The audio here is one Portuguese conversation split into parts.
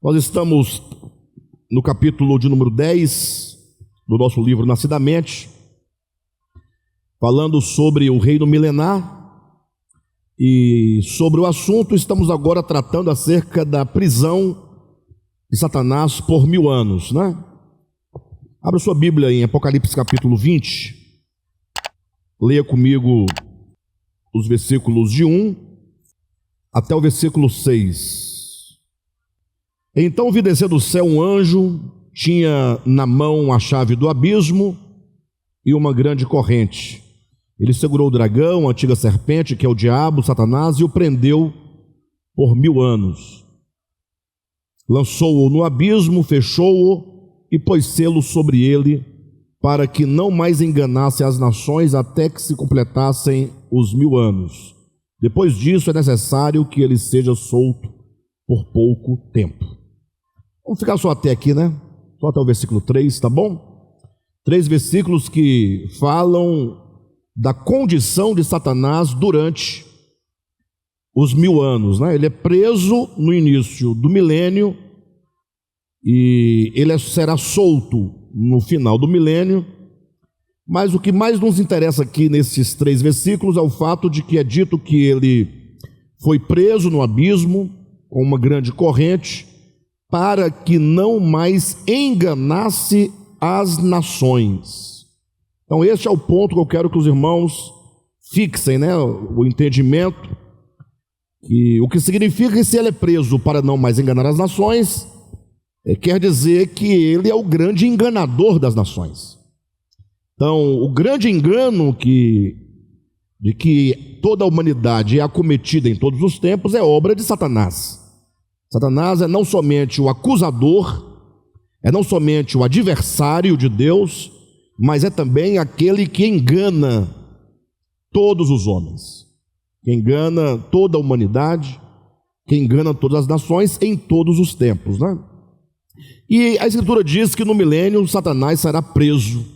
Nós estamos no capítulo de número 10 do nosso livro Nascidamente, falando sobre o reino milenar, e sobre o assunto estamos agora tratando acerca da prisão de Satanás por 1000 anos, né? Abra sua Bíblia em Apocalipse capítulo 20, leia comigo os versículos de 1 até o versículo 6. Então vi descer do céu um anjo, tinha na mão a chave do abismo e uma grande corrente. Ele segurou o dragão, a antiga serpente, que é o diabo, Satanás, e o prendeu por 1000 anos. Lançou-o no abismo, fechou-o e pôs selo sobre ele, para que não mais enganasse as nações até que se completassem os 1000 anos. Depois disso é necessário que ele seja solto por pouco tempo. Vamos ficar só até aqui, né? Só até o versículo 3, tá bom? 3 versículos que falam da condição de Satanás durante os 1000 anos, né? Ele é preso no início do milênio e ele será solto no final do milênio. Mas o que mais nos interessa aqui nesses 3 versículos é o fato de que é dito que ele foi preso no abismo com uma grande corrente para que não mais enganasse as nações. Então este é o ponto que eu quero que os irmãos fixem, né? O entendimento, que o que significa que se ele é preso para não mais enganar as nações, quer dizer que ele é o grande enganador das nações. Então, o grande engano de que toda a humanidade é acometida em todos os tempos é obra de Satanás. Satanás é não somente o acusador, é não somente o adversário de Deus, mas é também aquele que engana todos os homens, que engana toda a humanidade, que engana todas as nações em todos os tempos, né? E a Escritura diz que no milênio Satanás será preso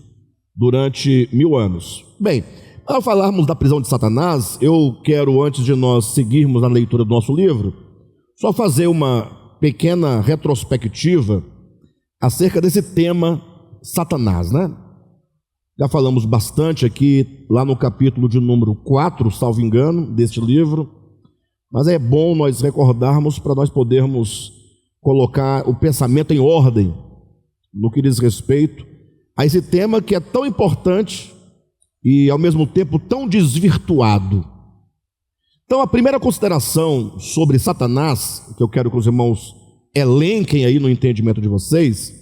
durante 1000 anos. Bem, ao falarmos da prisão de Satanás, eu quero, antes de nós seguirmos na leitura do nosso livro, só fazer uma pequena retrospectiva acerca desse tema Satanás, né? Já falamos bastante aqui, lá no capítulo de número 4, salvo engano, deste livro, mas é bom nós recordarmos para nós podermos colocar o pensamento em ordem no que diz respeito a esse tema que é tão importante e ao mesmo tempo tão desvirtuado. Então a primeira consideração sobre Satanás, que eu quero que os irmãos elenquem aí no entendimento de vocês,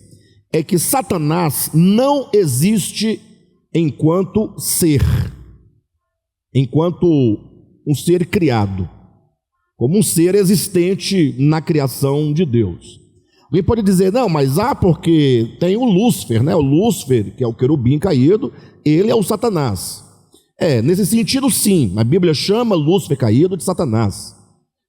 é que Satanás não existe enquanto ser, enquanto um ser criado, como um ser existente na criação de Deus. Alguém pode dizer, não, mas porque tem o Lúcifer, né? O Lúcifer, que é o querubim caído, ele é o Satanás. Nesse sentido sim, a Bíblia chama Lúcifer caído de Satanás.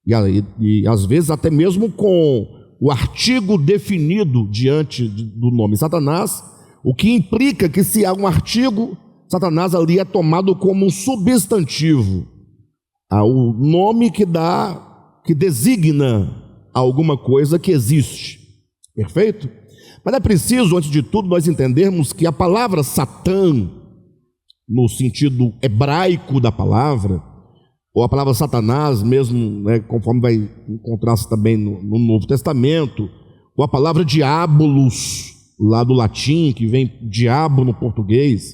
E às vezes até mesmo com o artigo definido diante do nome Satanás, o que implica que se há um artigo, Satanás ali é tomado como um substantivo, o nome que designa alguma coisa que existe. Perfeito? Mas é preciso, antes de tudo, nós entendermos que a palavra Satã, no sentido hebraico da palavra, ou a palavra Satanás mesmo, né, conforme vai encontrar-se também no Novo Testamento, ou a palavra diabolos, lá do latim, que vem diabo no português.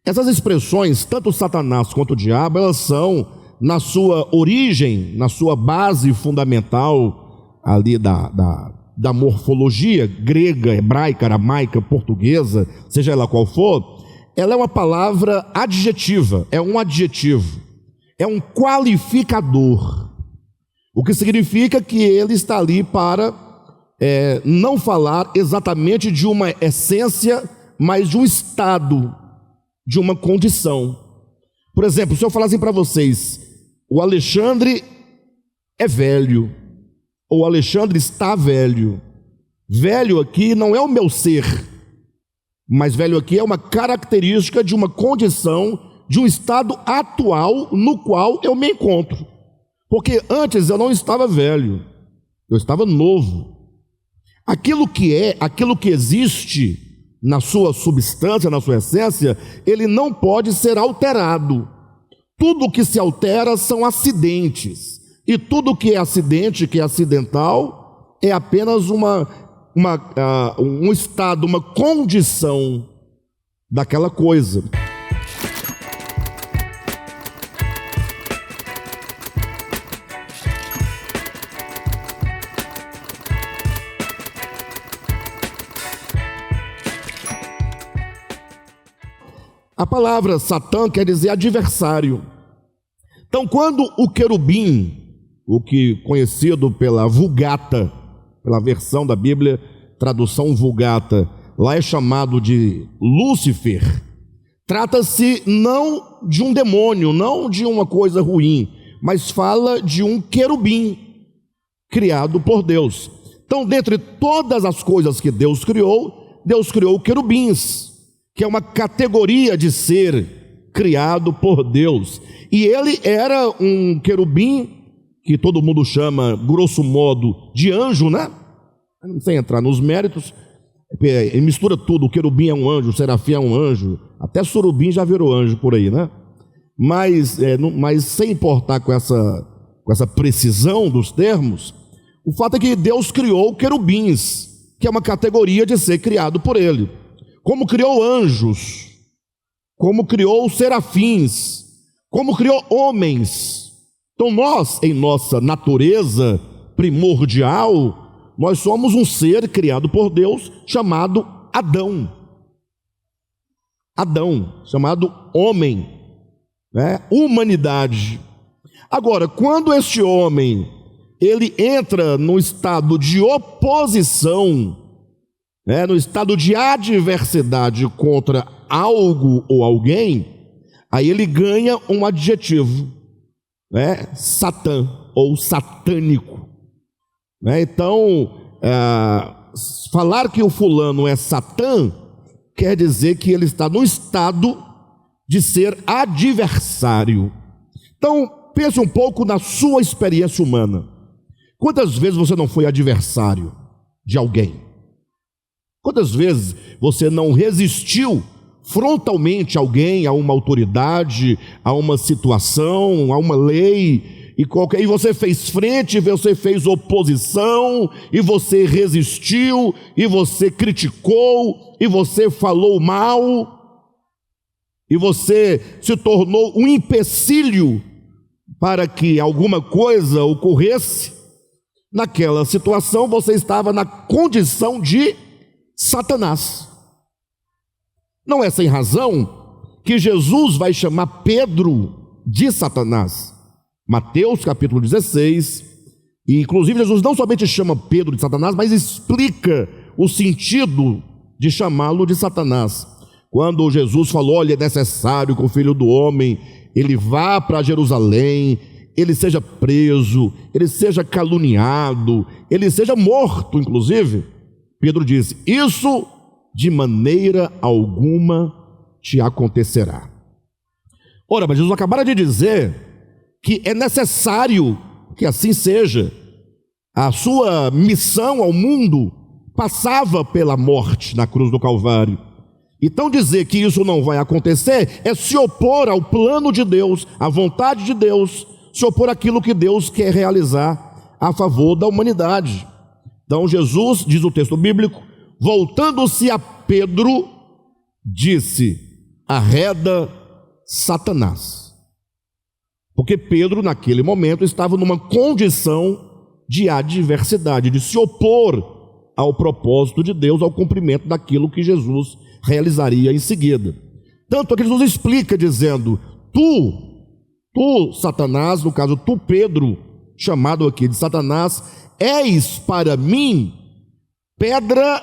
Essas expressões, tanto Satanás quanto o diabo, elas são, na sua origem, na sua base fundamental ali da morfologia grega, hebraica, aramaica, portuguesa, seja ela qual for, ela é uma palavra adjetiva, é um adjetivo, é um qualificador, o que significa que ele está ali para não falar exatamente de uma essência, mas de um estado, de uma condição. Por exemplo, se eu falar assim para vocês, o Alexandre é velho, ou o Alexandre está velho. Velho aqui não é o meu ser, mas velho aqui é uma característica de uma condição, de um estado atual no qual eu me encontro. Porque antes eu não estava velho, eu estava novo. Aquilo que é, aquilo que existe na sua substância, na sua essência, ele não pode ser alterado. Tudo que se altera são acidentes. E tudo que é acidente, que é acidental, é apenas um estado, uma condição daquela coisa. A palavra Satã quer dizer adversário. Então, quando o querubim, o que conhecido pela Vulgata, pela versão da Bíblia, tradução Vulgata, lá é chamado de Lúcifer, trata-se não de um demônio, não de uma coisa ruim, mas fala de um querubim criado por Deus. Então, dentre todas as coisas que Deus criou querubins, que é uma categoria de ser criado por Deus. E ele era um querubim, que todo mundo chama, grosso modo, de anjo, né? Sem entrar nos méritos, ele mistura tudo. O querubim é um anjo, o serafim é um anjo, até surubim já virou anjo por aí, né? Mas sem importar com essa precisão dos termos, o fato é que Deus criou querubins, que é uma categoria de ser criado por ele. Como criou anjos, como criou serafins, como criou homens. Então nós, em nossa natureza primordial, nós somos um ser criado por Deus chamado Adão. Adão, chamado homem, né? Humanidade. Agora, quando este homem, ele entra no estado de oposição, no estado de adversidade contra algo ou alguém, aí ele ganha um adjetivo, Satã ou satânico. Então, falar que o fulano é Satã quer dizer que ele está no estado de ser adversário. Então, pense um pouco na sua experiência humana. Quantas vezes você não foi adversário de alguém? Quantas vezes você não resistiu frontalmente a alguém, a uma autoridade, a uma situação, a uma lei, e você fez frente, você fez oposição, e você resistiu, e você criticou, e você falou mal, e você se tornou um empecilho para que alguma coisa ocorresse? Naquela situação você estava na condição de Satanás. Não é sem razão que Jesus vai chamar Pedro de Satanás. Mateus capítulo 16, e inclusive Jesus não somente chama Pedro de Satanás, mas explica o sentido de chamá-lo de Satanás. Quando Jesus falou: olha, é necessário que o Filho do Homem, ele vá para Jerusalém, ele seja preso, ele seja caluniado, ele seja morto, inclusive, Pedro disse: isso de maneira alguma te acontecerá. Ora, mas Jesus acabara de dizer que é necessário que assim seja. A sua missão ao mundo passava pela morte na cruz do Calvário. Então dizer que isso não vai acontecer é se opor ao plano de Deus, à vontade de Deus, se opor àquilo que Deus quer realizar a favor da humanidade. Então Jesus, diz o texto bíblico, voltando-se a Pedro, disse: arreda Satanás. Porque Pedro naquele momento estava numa condição de adversidade, de se opor ao propósito de Deus, ao cumprimento daquilo que Jesus realizaria em seguida. Tanto que Jesus explica dizendo: tu Satanás, no caso tu Pedro, chamado aqui de Satanás, és para mim pedra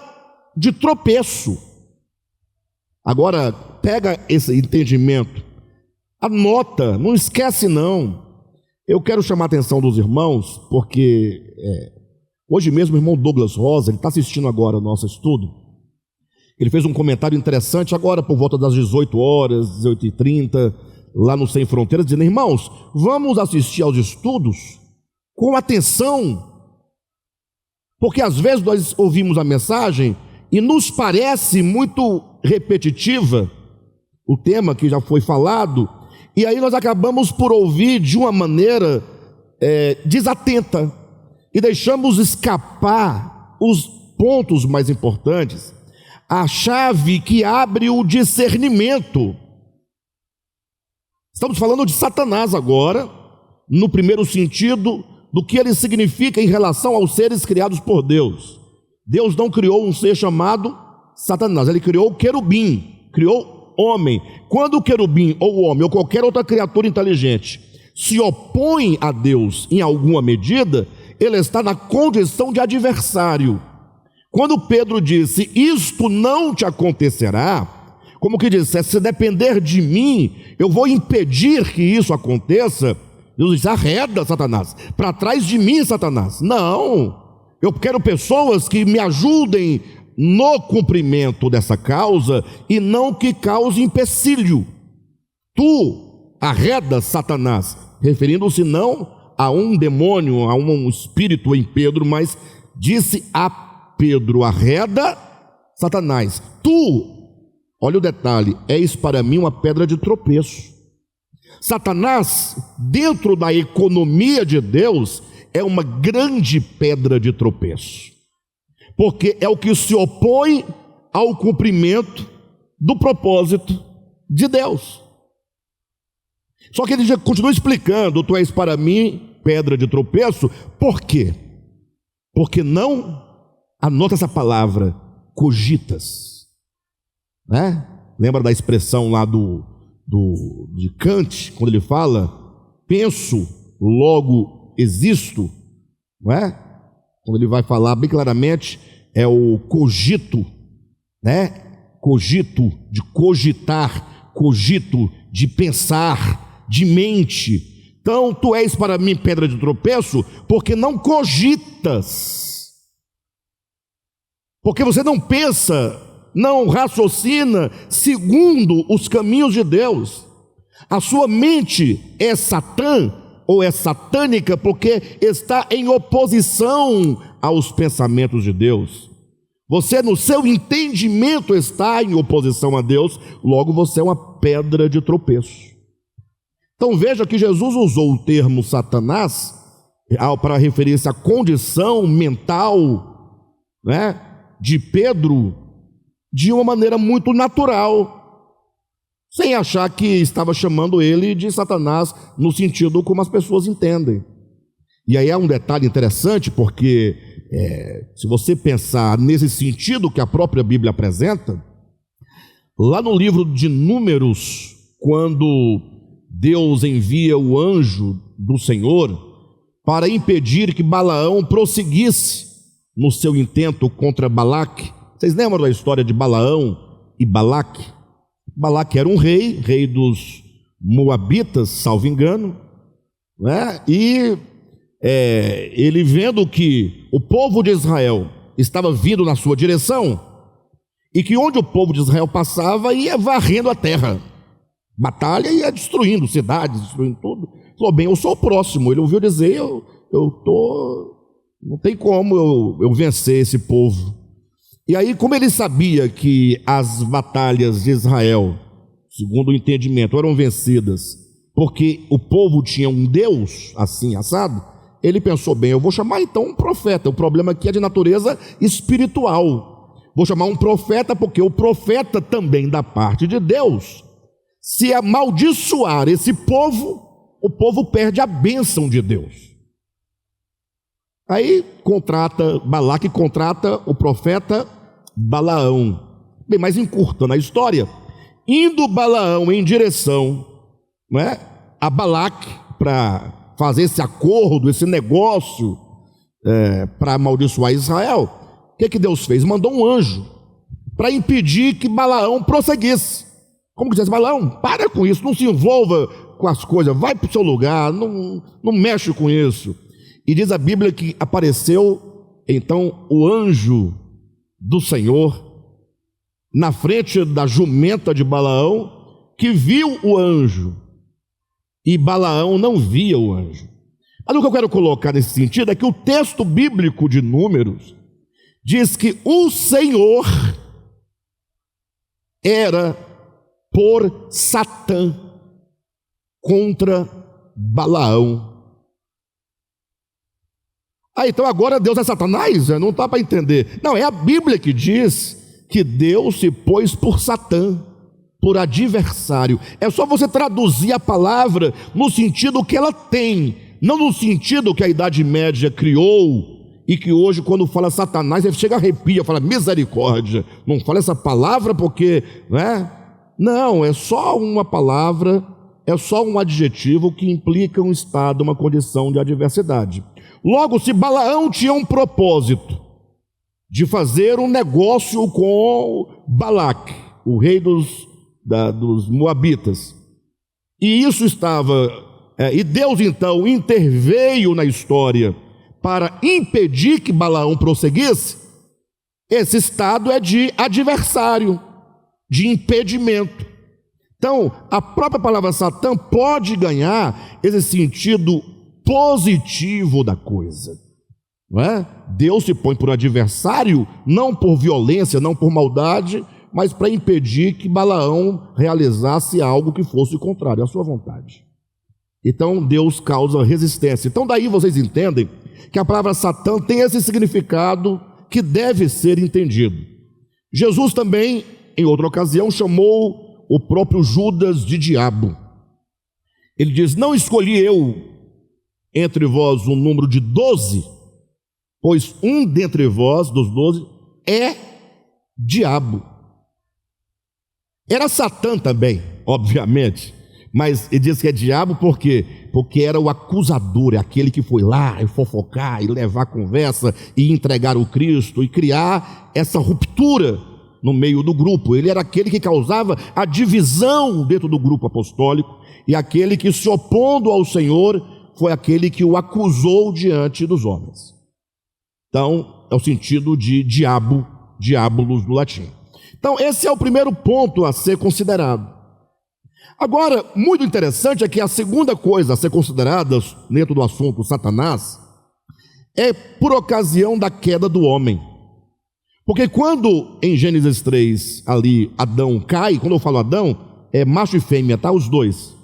de tropeço. Agora pega esse entendimento, anota, não esquece não. Eu quero chamar a atenção dos irmãos, porque hoje mesmo o irmão Douglas Rosa, ele está assistindo agora o nosso estudo. Ele fez um comentário interessante agora por volta das 18 horas, 18h30, lá no Sem Fronteiras, dizendo: irmãos, vamos assistir aos estudos com atenção, Porque às vezes nós ouvimos a mensagem e nos parece muito repetitiva o tema que já foi falado, e aí nós acabamos por ouvir de uma maneira desatenta e deixamos escapar os pontos mais importantes, a chave que abre o discernimento. Estamos falando de Satanás agora, no primeiro sentido, do que ele significa em relação aos seres criados por Deus. Deus não criou um ser chamado Satanás, ele criou o querubim, criou homem. Quando o querubim ou o homem ou qualquer outra criatura inteligente se opõe a Deus em alguma medida, ele está na condição de adversário. Quando Pedro disse, isto não te acontecerá, como que disse, se depender de mim, eu vou impedir que isso aconteça. Deus diz, arreda, Satanás, para trás de mim, Satanás. Não, eu quero pessoas que me ajudem no cumprimento dessa causa e não que cause empecilho. Tu arreda, Satanás, referindo-se não a um demônio, a um espírito em Pedro, mas disse a Pedro, arreda, Satanás, tu, olha o detalhe, és para mim uma pedra de tropeço. Satanás, dentro da economia de Deus, é uma grande pedra de tropeço, porque é o que se opõe ao cumprimento do propósito de Deus. Só que ele já continua explicando, tu és para mim pedra de tropeço, por quê? Porque não, anota essa palavra, cogitas, né? Lembra da expressão lá de Kant, quando ele fala, penso, logo existo, não é? Quando ele vai falar bem claramente, é o cogito, né? Cogito, de cogitar, cogito, de pensar, de mente. Então, tu és para mim pedra de tropeço, porque não cogitas, porque você não pensa, não raciocina segundo os caminhos de Deus. A sua mente é satã, ou é satânica, porque está em oposição aos pensamentos de Deus. Você, no seu entendimento, está em oposição a Deus, logo você é uma pedra de tropeço. Então veja que Jesus usou o termo Satanás para referir-se à condição mental, né, de Pedro, de uma maneira muito natural, sem achar que estava chamando ele de Satanás no sentido como as pessoas entendem. E aí há um detalhe interessante, porque se você pensar nesse sentido que a própria Bíblia apresenta, lá no livro de Números, quando Deus envia o anjo do Senhor para impedir que Balaão prosseguisse no seu intento contra Balaque. Vocês lembram da história de Balaão e Balaque? Balaque era um rei dos Moabitas, salvo engano, né? E ele vendo que o povo de Israel estava vindo na sua direção e que onde o povo de Israel passava ia varrendo a terra, batalha ia destruindo cidades, destruindo tudo. Falou, bem, eu sou o próximo. Ele ouviu dizer, não tem como eu vencer esse povo. E aí, como ele sabia que as batalhas de Israel, segundo o entendimento, eram vencidas porque o povo tinha um Deus assim, assado, ele pensou, bem, eu vou chamar então um profeta. O problema aqui é de natureza espiritual. Vou chamar um profeta porque o profeta também da parte de Deus, se amaldiçoar esse povo, o povo perde a bênção de Deus. Aí Balaque contrata o profeta Balaão. Bem, mas encurtando a história, indo Balaão em direção, né, a Balaque para fazer esse acordo, esse negócio para amaldiçoar Israel, o que Deus fez? Mandou um anjo para impedir que Balaão prosseguisse. Como que diz, Balaão, para com isso, não se envolva com as coisas, vai para o seu lugar, não mexe com isso. E diz a Bíblia que apareceu então o anjo do Senhor na frente da jumenta de Balaão, que viu o anjo, e Balaão não via o anjo. Mas o que eu quero colocar nesse sentido é que o texto bíblico de Números diz que o Senhor era por Satã contra Balaão. Então agora Deus é Satanás? Não está para entender. Não, é a Bíblia que diz que Deus se pôs por Satã, por adversário. É só você traduzir a palavra no sentido que ela tem, não no sentido que a Idade Média criou, e que hoje quando fala Satanás, ele chega a arrepia, fala misericórdia. Não fala essa palavra porque, né? Não, é só uma palavra, é só um adjetivo que implica um estado, uma condição de adversidade. Logo, se Balaão tinha um propósito de fazer um negócio com Balaque, o rei dos Moabitas, e isso estava, e Deus então interveio na história para impedir que Balaão prosseguisse, esse estado é de adversário, de impedimento. Então, a própria palavra Satã pode ganhar esse sentido positivo da coisa, não é? Deus se põe por adversário, não por violência, não por maldade, mas para impedir que Balaão realizasse algo que fosse contrário à sua vontade. Então Deus causa resistência. Então daí vocês entendem que a palavra Satã tem esse significado que deve ser entendido. Jesus também, em outra ocasião, chamou o próprio Judas de diabo. Ele diz: não escolhi eu entre vós um número de 12, pois um dentre vós, dos 12, é diabo. Era Satã também, obviamente, mas ele diz que é diabo por quê? Porque era o acusador, é aquele que foi lá e fofocar, e levar conversa, e entregar o Cristo, e criar essa ruptura no meio do grupo. Ele era aquele que causava a divisão dentro do grupo apostólico, e aquele que, se opondo ao Senhor, foi aquele que o acusou diante dos homens. Então, é o sentido de diabo, diabolos do latim. Então, esse é o primeiro ponto a ser considerado. Agora, muito interessante é que a segunda coisa a ser considerada dentro do assunto Satanás é por ocasião da queda do homem. Porque quando em Gênesis 3 ali Adão cai, quando eu falo Adão, é macho e fêmea, tá? Os dois.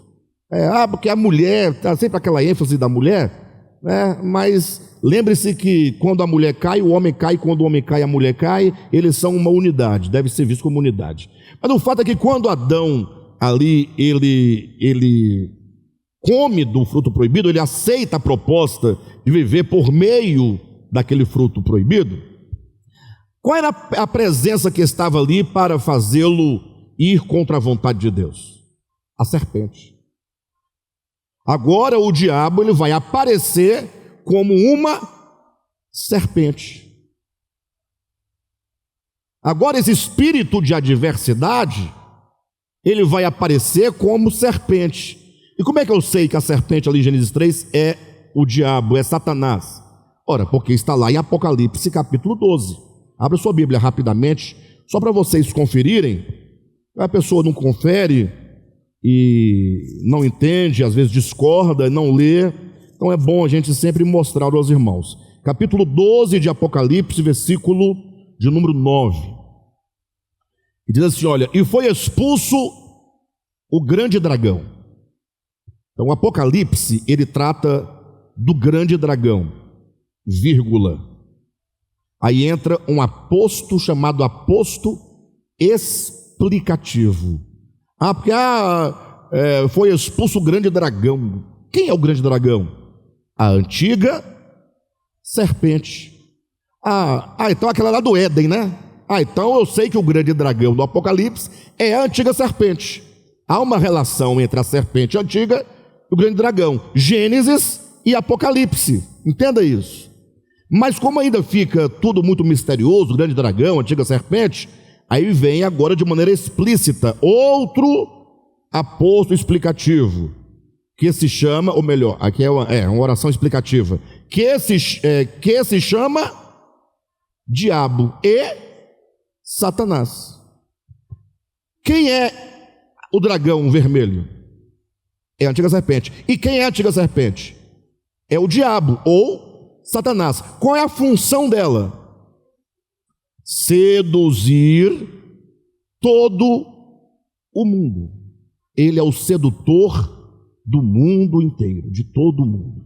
Porque a mulher, tá sempre aquela ênfase da mulher, né? Mas lembre-se que quando a mulher cai, o homem cai, quando o homem cai, a mulher cai, eles são uma unidade, deve ser visto como unidade. Mas o fato é que quando Adão ali, ele come do fruto proibido, ele aceita a proposta de viver por meio daquele fruto proibido. Qual era a presença que estava ali para fazê-lo ir contra a vontade de Deus? A serpente. Agora o diabo ele vai aparecer como uma serpente. Agora esse espírito de adversidade, ele vai aparecer como serpente. E como é que eu sei que a serpente ali em Gênesis 3 é o diabo, é Satanás? Ora, porque está lá em Apocalipse capítulo 12. Abra sua Bíblia rapidamente, só para vocês conferirem. A pessoa não confere e não entende, às vezes discorda, não lê. Então é bom a gente sempre mostrar aos irmãos. Capítulo 12 de Apocalipse, versículo de número 9. E diz assim, olha, e foi expulso o grande dragão. Então o Apocalipse, ele trata do grande dragão, vírgula. Aí entra um aposto chamado aposto explicativo. Porque foi expulso o grande dragão. Quem é o grande dragão? A antiga serpente. Então aquela lá do Éden, né? Então eu sei que o grande dragão do Apocalipse é a antiga serpente. Há uma relação entre a serpente antiga e o grande dragão. Gênesis e Apocalipse. Entenda isso. Mas como ainda fica tudo muito misterioso, o grande dragão, a antiga serpente, aí vem agora de maneira explícita outro aposto explicativo, que se chama, ou melhor, aqui é uma oração explicativa, que se chama diabo e Satanás. Quem é o dragão vermelho? É a antiga serpente. E quem é a antiga serpente? é o diabo ou Satanás. Qual é a função dela? Seduzir todo o mundo. Ele é o sedutor do mundo inteiro, de todo o mundo.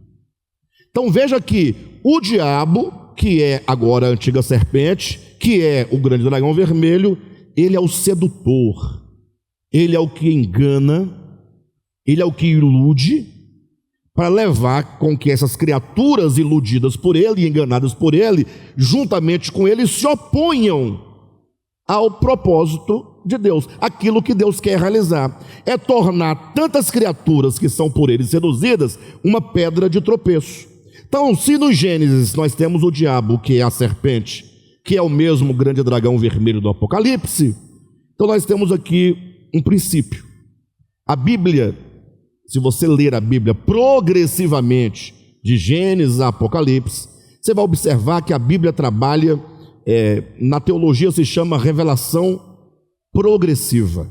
Então veja que o diabo, que é agora a antiga serpente, que é o grande dragão vermelho, ele é o sedutor, ele é o que engana, ele é o que ilude, para levar com que essas criaturas iludidas por ele e enganadas por ele, juntamente com ele, se oponham ao propósito de Deus. Aquilo que Deus quer realizar é tornar tantas criaturas que são por ele seduzidas uma pedra de tropeço. Então, se no Gênesis nós temos o diabo, que é a serpente, que é o mesmo grande dragão vermelho do Apocalipse, então nós temos aqui um princípio. A Bíblia, se você ler a Bíblia progressivamente, de Gênesis a Apocalipse, você vai observar que a Bíblia trabalha, na teologia se chama revelação progressiva.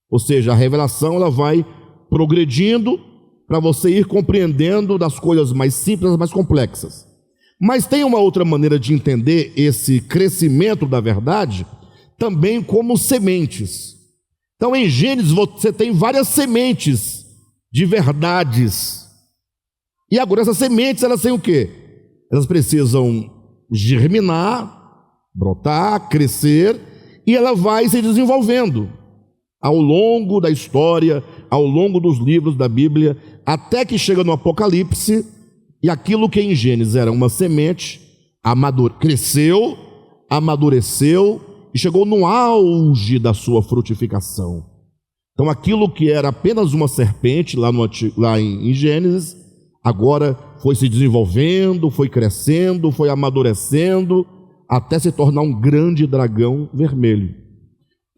Ou seja, a revelação ela vai progredindo para você ir compreendendo das coisas mais simples às mais complexas. Mas tem uma outra maneira de entender esse crescimento da verdade, também como sementes. Então em Gênesis você tem várias sementes de verdades. E agora essas sementes elas têm o quê? Elas precisam germinar, brotar, crescer, e ela vai se desenvolvendo ao longo da história, ao longo dos livros da Bíblia, até que chega no Apocalipse, e aquilo que em Gênesis era uma semente, cresceu, amadureceu, e chegou no auge da sua frutificação. Então aquilo que era apenas uma serpente lá em Gênesis, agora foi se desenvolvendo, foi crescendo, foi amadurecendo, até se tornar um grande dragão vermelho.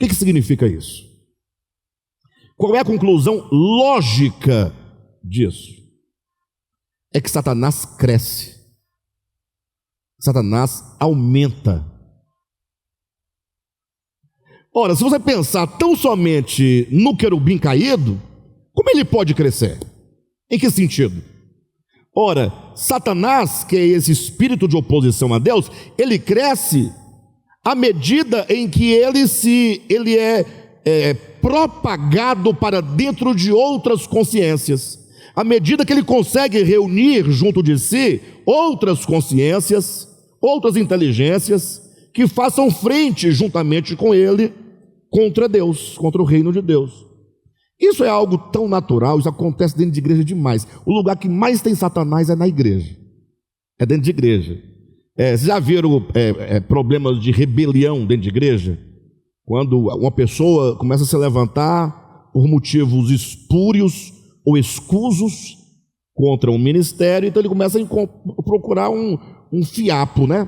O que significa isso? Qual é a conclusão lógica disso? É que Satanás cresce, Satanás aumenta. Ora, se você pensar tão somente no querubim caído, como ele pode crescer? Em que sentido? Ora, Satanás, que é esse espírito de oposição a Deus, ele cresce à medida em que ele é propagado para dentro de outras consciências. À medida que ele consegue reunir junto de si outras consciências, outras inteligências, que façam frente juntamente com ele contra Deus, contra o reino de Deus. Isso é algo tão natural, isso acontece dentro de igreja demais. O lugar que mais tem Satanás é na igreja, é dentro de igreja. Vocês já viram problemas de rebelião dentro de igreja? Quando uma pessoa começa a se levantar por motivos espúrios ou escusos contra um ministério, então ele começa a procurar um fiapo, né?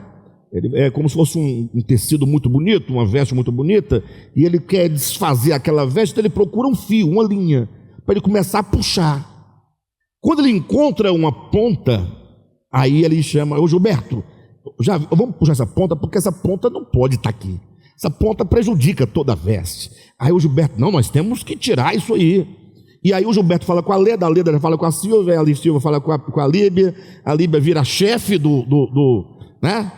É como se fosse um tecido muito bonito, uma veste muito bonita, e ele quer desfazer aquela veste, então ele procura um fio, uma linha, para ele começar a puxar. Quando ele encontra uma ponta, aí ele chama: ô Gilberto, vamos puxar essa ponta, porque essa ponta não pode estar aqui. Essa ponta prejudica toda a veste. Aí o Gilberto: não, nós temos que tirar isso aí. E aí o Gilberto fala com a Leda já fala com a Silvia fala com a Líbia vira chefe né?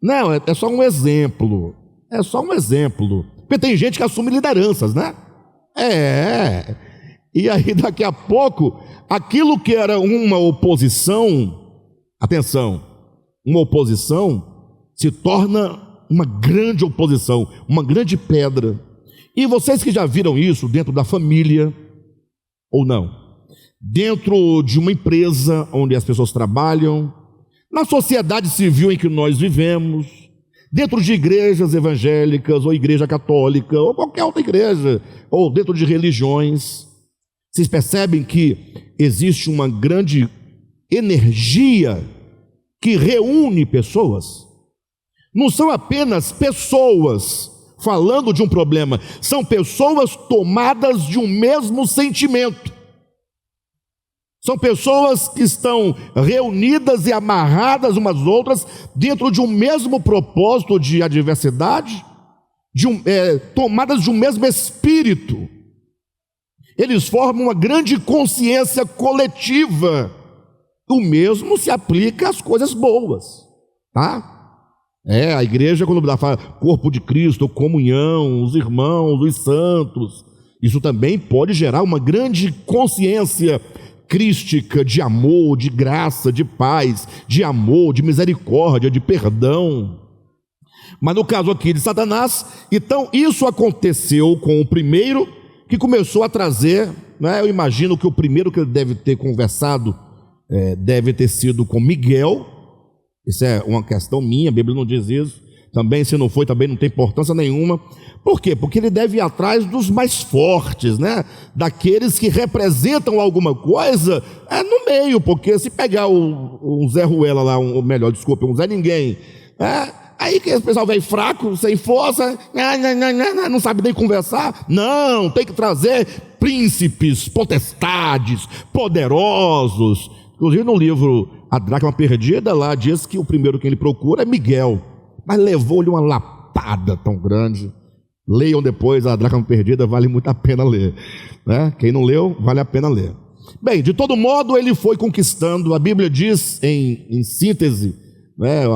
Não, é só um exemplo. É só um exemplo. Porque tem gente que assume lideranças, né? E aí daqui a pouco, aquilo que era uma oposição, atenção, uma oposição se torna uma grande oposição, uma grande pedra. E vocês que já viram isso dentro da família, ou não, dentro de uma empresa onde as pessoas trabalham, na sociedade civil em que nós vivemos, dentro de igrejas evangélicas, ou igreja católica, ou qualquer outra igreja, ou dentro de religiões, vocês percebem que existe uma grande energia que reúne pessoas. Não são apenas pessoas falando de um problema, são pessoas tomadas de um mesmo sentimento. São pessoas que estão reunidas e amarradas umas às outras dentro de um mesmo propósito de adversidade, tomadas de um mesmo espírito. Eles formam uma grande consciência coletiva. O mesmo se aplica às coisas boas, tá? A igreja, quando fala corpo de Cristo, comunhão, os irmãos, os santos, isso também pode gerar uma grande consciência crística de amor, de graça, de paz, de amor, de misericórdia, de perdão. Mas no caso aqui de Satanás, então isso aconteceu com o primeiro, que começou a trazer, né, eu imagino que o primeiro que ele deve ter conversado deve ter sido com Miguel. Isso é uma questão minha, a Bíblia não diz isso. Também, se não foi, também não tem importância nenhuma. Por quê? Porque ele deve ir atrás dos mais fortes, né? Daqueles que representam alguma coisa no meio, porque se pegar um Zé Ruela lá, um Zé Ninguém, aí que o pessoal vem fraco, sem força, não sabe nem conversar. Não, tem que trazer príncipes, potestades, poderosos. Inclusive no livro A Dracma Perdida, lá diz que o primeiro que ele procura é Miguel, mas levou-lhe uma lapada tão grande. Leiam depois A Dracma Perdida, vale muito a pena ler, né? Quem não leu, vale a pena ler. Bem, de todo modo ele foi conquistando. A Bíblia diz em síntese,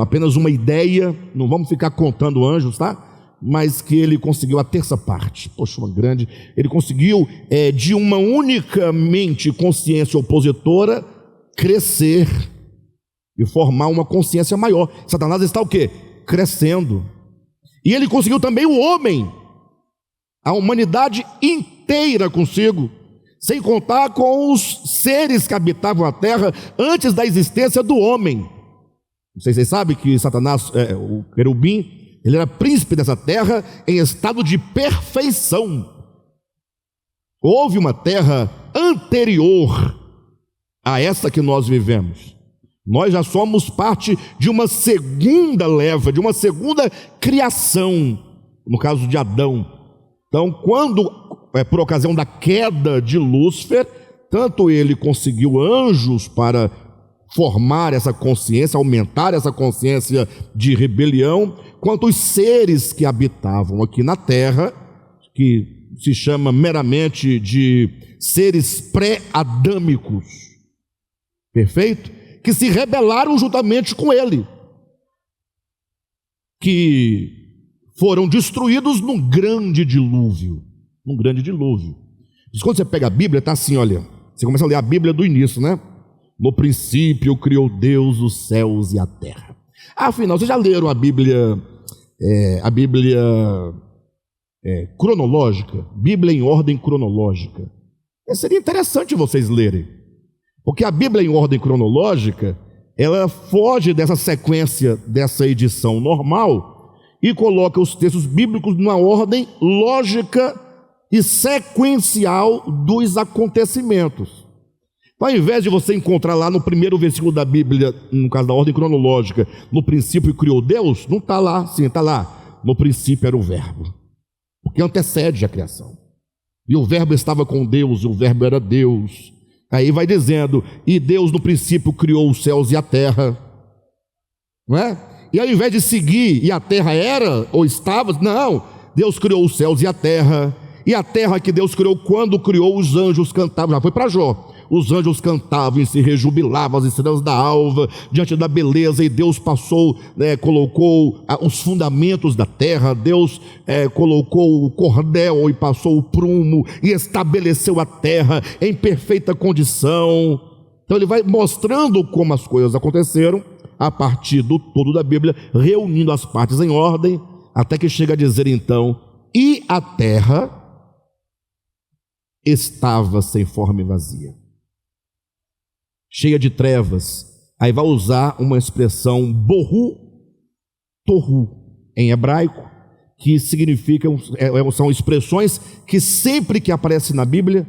apenas uma ideia, não vamos ficar contando anjos, tá? Mas que ele conseguiu a terça parte. Poxa, uma grande. Ele conseguiu de uma unicamente consciência opositora crescer e formar uma consciência maior. Satanás está o quê? Crescendo. E ele conseguiu também o homem, a humanidade inteira consigo, sem contar com os seres que habitavam a terra antes da existência do homem. Não sei se vocês sabem que Satanás, o querubim, ele era príncipe dessa terra em estado de perfeição. Houve uma terra anterior a essa que nós vivemos. Nós já somos parte de uma segunda leva, de uma segunda criação, no caso de Adão. Então, quando, por ocasião da queda de Lúcifer, tanto ele conseguiu anjos para formar essa consciência, aumentar essa consciência de rebelião, quanto os seres que habitavam aqui na terra, que se chama meramente de seres pré-adâmicos, perfeito? Que se rebelaram juntamente com ele, que foram destruídos num grande dilúvio. Quando você pega a Bíblia, está assim, olha, você começa a ler a Bíblia do início, né? No princípio criou Deus os céus e a terra. Afinal, vocês já leram a Bíblia cronológica? Bíblia em ordem cronológica. Seria interessante vocês lerem. Porque a Bíblia em ordem cronológica, ela foge dessa sequência, dessa edição normal, e coloca os textos bíblicos numa ordem lógica e sequencial dos acontecimentos. Então, ao invés de você encontrar lá no primeiro versículo da Bíblia, no caso da ordem cronológica, no princípio criou Deus, não está lá, sim, está lá. No princípio era o verbo, porque antecede a criação. E o verbo estava com Deus, e o verbo era Deus. Aí vai dizendo, e Deus no princípio criou os céus e a terra, não é? E ao invés de seguir, e a terra era ou estava, não, Deus criou os céus e a terra que Deus criou, quando criou os anjos cantavam, já foi para Jó, os anjos cantavam e se rejubilavam, as estrelas da alva, diante da beleza, e Deus passou, colocou os fundamentos da terra, Deus colocou o cordel e passou o prumo, e estabeleceu a terra em perfeita condição. Então ele vai mostrando como as coisas aconteceram, a partir do todo da Bíblia, reunindo as partes em ordem, até que chega a dizer então, e a terra estava sem forma e vazia, cheia de trevas. Aí vai usar uma expressão tohu em hebraico, que significa, são expressões que sempre que aparecem na Bíblia,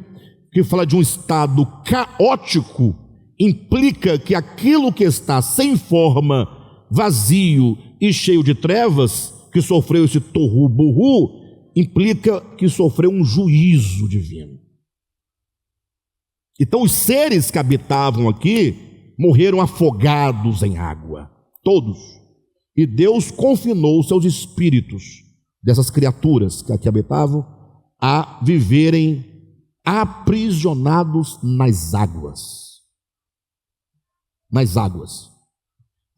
que fala de um estado caótico, implica que aquilo que está sem forma, vazio e cheio de trevas, que sofreu esse tohu, implica que sofreu um juízo divino. Então os seres que habitavam aqui morreram afogados em água, todos. E Deus confinou seus espíritos, dessas criaturas que aqui habitavam, a viverem aprisionados nas águas. Nas águas.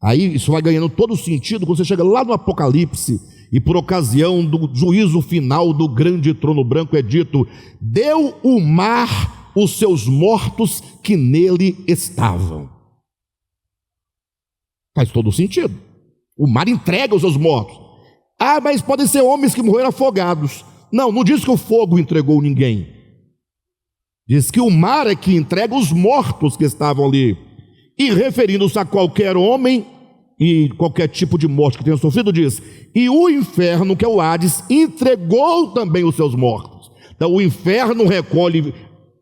Aí isso vai ganhando todo sentido quando você chega lá no Apocalipse e por ocasião do juízo final do grande trono branco é dito: deu o mar os seus mortos que nele estavam. Faz todo sentido. O mar entrega os seus mortos. Ah, mas podem ser homens que morreram afogados. Não, não diz que o fogo entregou ninguém. Diz que o mar é que entrega os mortos que estavam ali. E referindo-se a qualquer homem e qualquer tipo de morte que tenha sofrido, diz: e o inferno, que é o Hades, entregou também os seus mortos. Então o inferno recolhe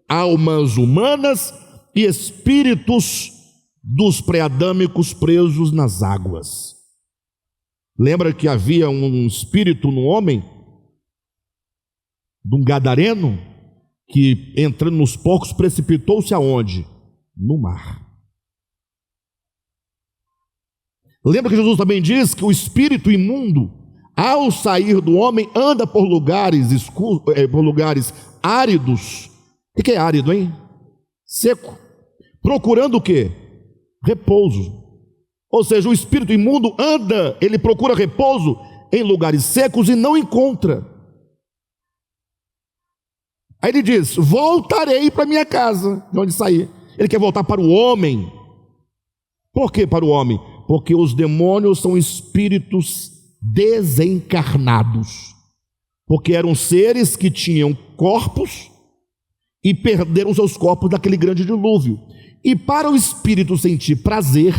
almas humanas e espíritos dos pré-adâmicos presos nas águas. Lembra que havia um espírito no homem, de um gadareno, que entrando nos porcos precipitou-se aonde? No mar. Lembra que Jesus também diz que o espírito imundo, ao sair do homem, anda por lugares escuros, por lugares áridos. O que é árido, hein? Seco. Procurando o quê? Repouso. Ou seja, o espírito imundo anda, ele procura repouso em lugares secos e não encontra. Aí ele diz: voltarei para minha casa, de onde saí. Ele quer voltar para o homem. Por que para o homem? Porque os demônios são espíritos desencarnados. Porque eram seres que tinham corpos e perderam seus corpos naquele grande dilúvio. E para o espírito sentir prazer,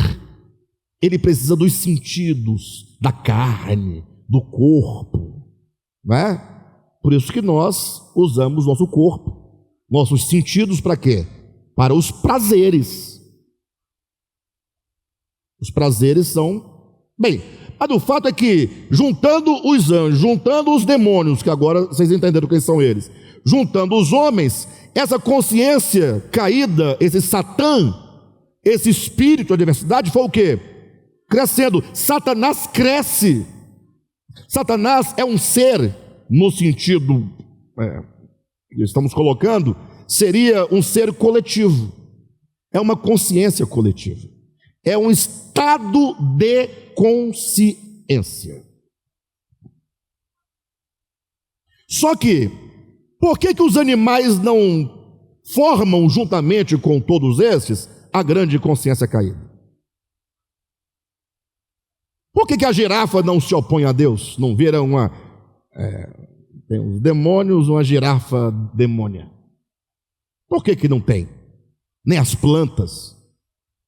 ele precisa dos sentidos, da carne, do corpo, não é? Por isso que nós usamos nosso corpo, nossos sentidos para quê? Para os prazeres. Os prazeres são... Bem, mas o fato é que, juntando os anjos, juntando os demônios, que agora vocês entenderam quem são eles, juntando os homens, essa consciência caída, esse Satã, esse espírito de adversidade, foi o quê? Crescendo. Satanás cresce. Satanás é um ser, no sentido que estamos colocando, seria um ser coletivo. É uma consciência coletiva. É um estado de consciência. Só que, por que os animais não formam juntamente com todos esses a grande consciência caída? Por que a girafa não se opõe a Deus? Não vira tem os demônios, uma girafa demônia. Por que não tem? Nem as plantas,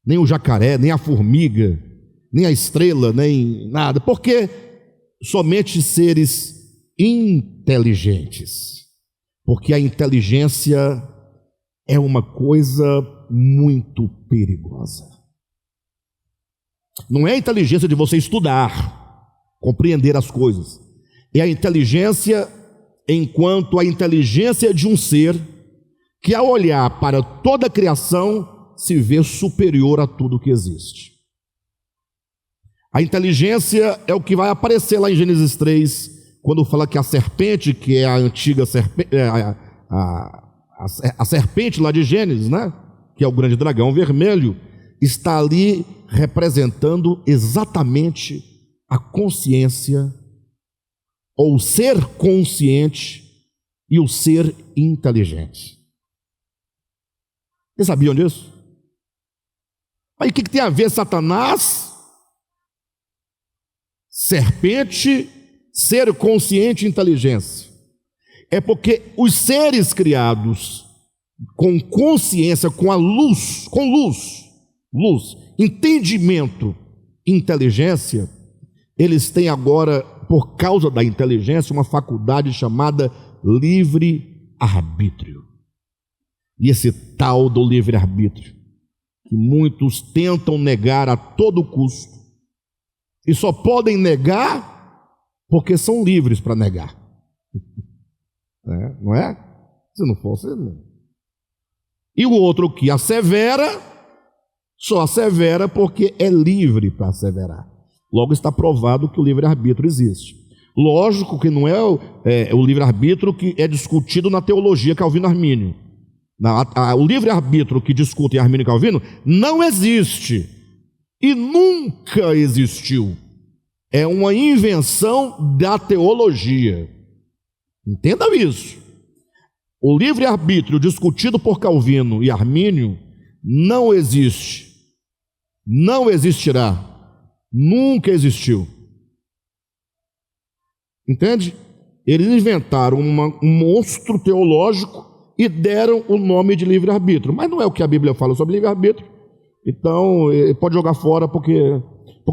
nem o jacaré, nem a formiga, nem a estrela, nem nada. Por que somente seres inteligentes? Porque a inteligência é uma coisa muito perigosa. Não é a inteligência de você estudar, compreender as coisas. É a inteligência enquanto a inteligência de um ser que, ao olhar para toda a criação, se vê superior a tudo que existe. A inteligência é o que vai aparecer lá em Gênesis 3, quando fala que a serpente, que é a antiga serpente, a serpente lá de Gênesis, né? Que é o grande dragão vermelho, está ali representando exatamente a consciência, ou o ser consciente e o ser inteligente. Vocês sabiam disso? Aí o que tem a ver Satanás, serpente, ser consciente e inteligência? É porque os seres criados com consciência, com a luz, com luz, entendimento, inteligência, eles têm agora, por causa da inteligência, uma faculdade chamada livre-arbítrio. E esse tal do livre-arbítrio, que muitos tentam negar a todo custo, e só podem negar porque são livres para negar. Não é? Se não fosse, não. E o outro que assevera, só assevera porque é livre para asseverar. Logo está provado que o livre-arbítrio existe. Lógico que não é o livre-arbítrio que é discutido na teologia calvino-armínio. O livre-arbítrio que discutem Armínio e Calvino não existe e nunca existiu. É uma invenção da teologia. Entendam isso. O livre-arbítrio discutido por Calvino e Armínio não existe, não existirá, nunca existiu. Entende? Eles inventaram um monstro teológico e deram o nome de livre-arbítrio, mas não é o que a Bíblia fala sobre livre-arbítrio. Então, pode jogar fora porque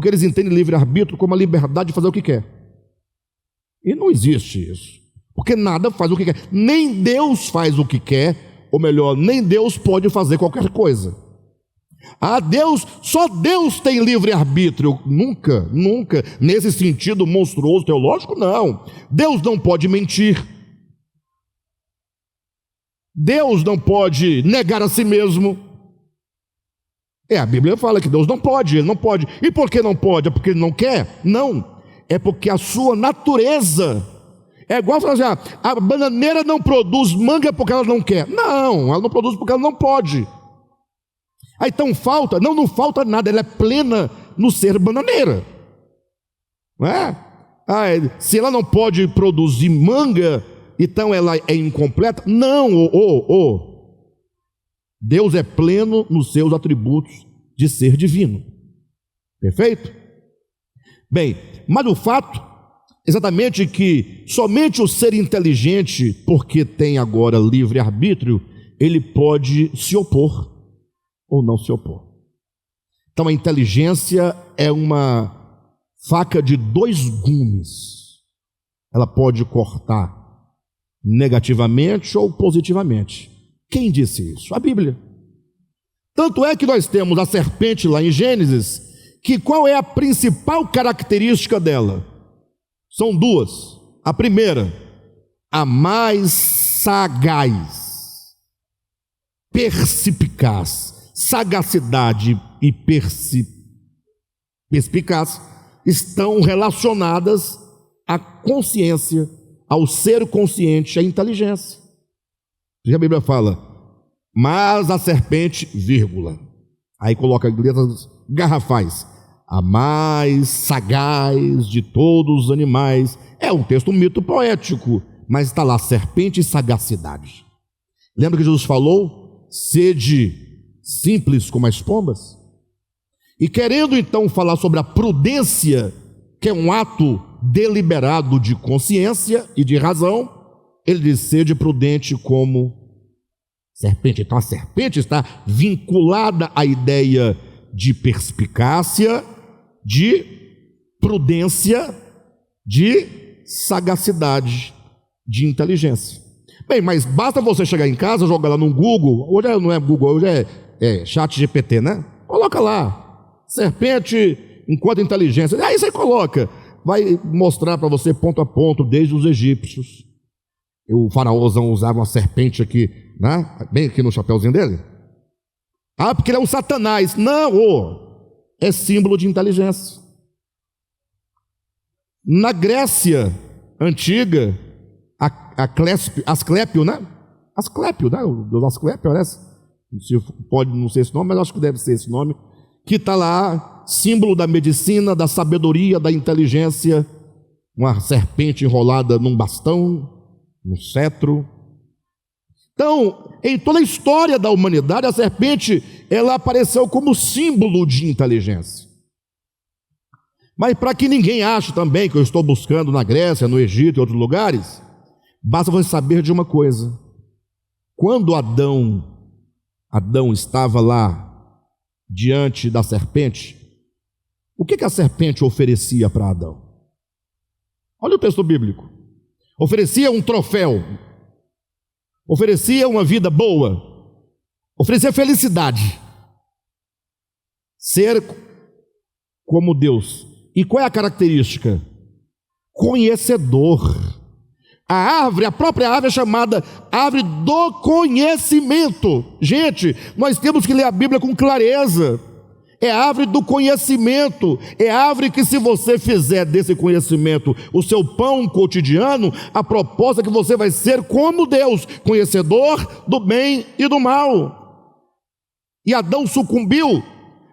eles entendem livre-arbítrio como a liberdade de fazer o que quer. E não existe isso, porque nada faz o que quer, nem Deus faz o que quer, ou melhor, nem Deus pode fazer qualquer coisa. Só Deus tem livre-arbítrio, nunca, nesse sentido monstruoso teológico, não. Deus não pode mentir, Deus não pode negar a si mesmo. A Bíblia fala que Deus não pode, Ele não pode. E por que não pode? É porque Ele não quer? Não, é porque a sua natureza é igual falar assim, a bananeira não produz manga porque ela não quer. Não, ela não produz porque ela não pode. Então não falta nada, ela é plena no ser bananeira. Não é? Se ela não pode produzir manga, então ela é incompleta? Não, Deus é pleno nos seus atributos de ser divino. Perfeito? Bem, mas o fato exatamente que somente o ser inteligente, porque tem agora livre-arbítrio, ele pode se opor ou não se opor. Então a inteligência é uma faca de dois gumes. Ela pode cortar negativamente ou positivamente. Quem disse isso? A Bíblia. Tanto é que nós temos a serpente lá em Gênesis, que qual é a principal característica dela? São duas. A primeira, a mais sagaz, perspicaz. Sagacidade e perspicaz estão relacionadas à consciência, ao ser consciente, à inteligência. A Bíblia fala, mas a serpente, vírgula, aí coloca letras garrafais, a mais sagaz de todos os animais. É um texto, um mito poético, mas está lá, serpente e sagacidade. Lembra que Jesus falou, sede simples como as pombas? E querendo então falar sobre a prudência, que é um ato deliberado de consciência e de razão, ele diz, sede prudente como serpente. Então a serpente está vinculada à ideia de perspicácia, de prudência, de sagacidade, de inteligência. Bem, mas basta você chegar em casa, jogar lá no Google, hoje não é Google, hoje é chat GPT, né? Coloca lá, serpente enquanto inteligência, aí você coloca, vai mostrar para você ponto a ponto, desde os egípcios. O faraózão usava uma serpente aqui, né? Bem aqui no chapéuzinho dele. Porque ele é um satanás. Não, é símbolo de inteligência. Na Grécia antiga, Asclépio, né? Asclépio, né? O deus Asclépio, parece. Pode não ser esse nome, mas acho que deve ser esse nome. Que está lá, símbolo da medicina, da sabedoria, da inteligência. Uma serpente enrolada num bastão, num cetro. Então, em toda a história da humanidade, a serpente, ela apareceu como símbolo de inteligência. Mas para que ninguém ache também que eu estou buscando na Grécia, no Egito e outros lugares, basta você saber de uma coisa. Quando Adão estava lá diante da serpente, o que a serpente oferecia para Adão? Olha o texto bíblico. Oferecia um troféu, oferecia uma vida boa, oferecia felicidade, ser como Deus. E qual é a característica? Conhecedor. A própria árvore é chamada árvore do conhecimento. Gente, nós temos que ler a Bíblia com clareza. É a árvore do conhecimento, é a árvore que, se você fizer desse conhecimento o seu pão cotidiano, a proposta é que você vai ser como Deus, conhecedor do bem e do mal. E Adão sucumbiu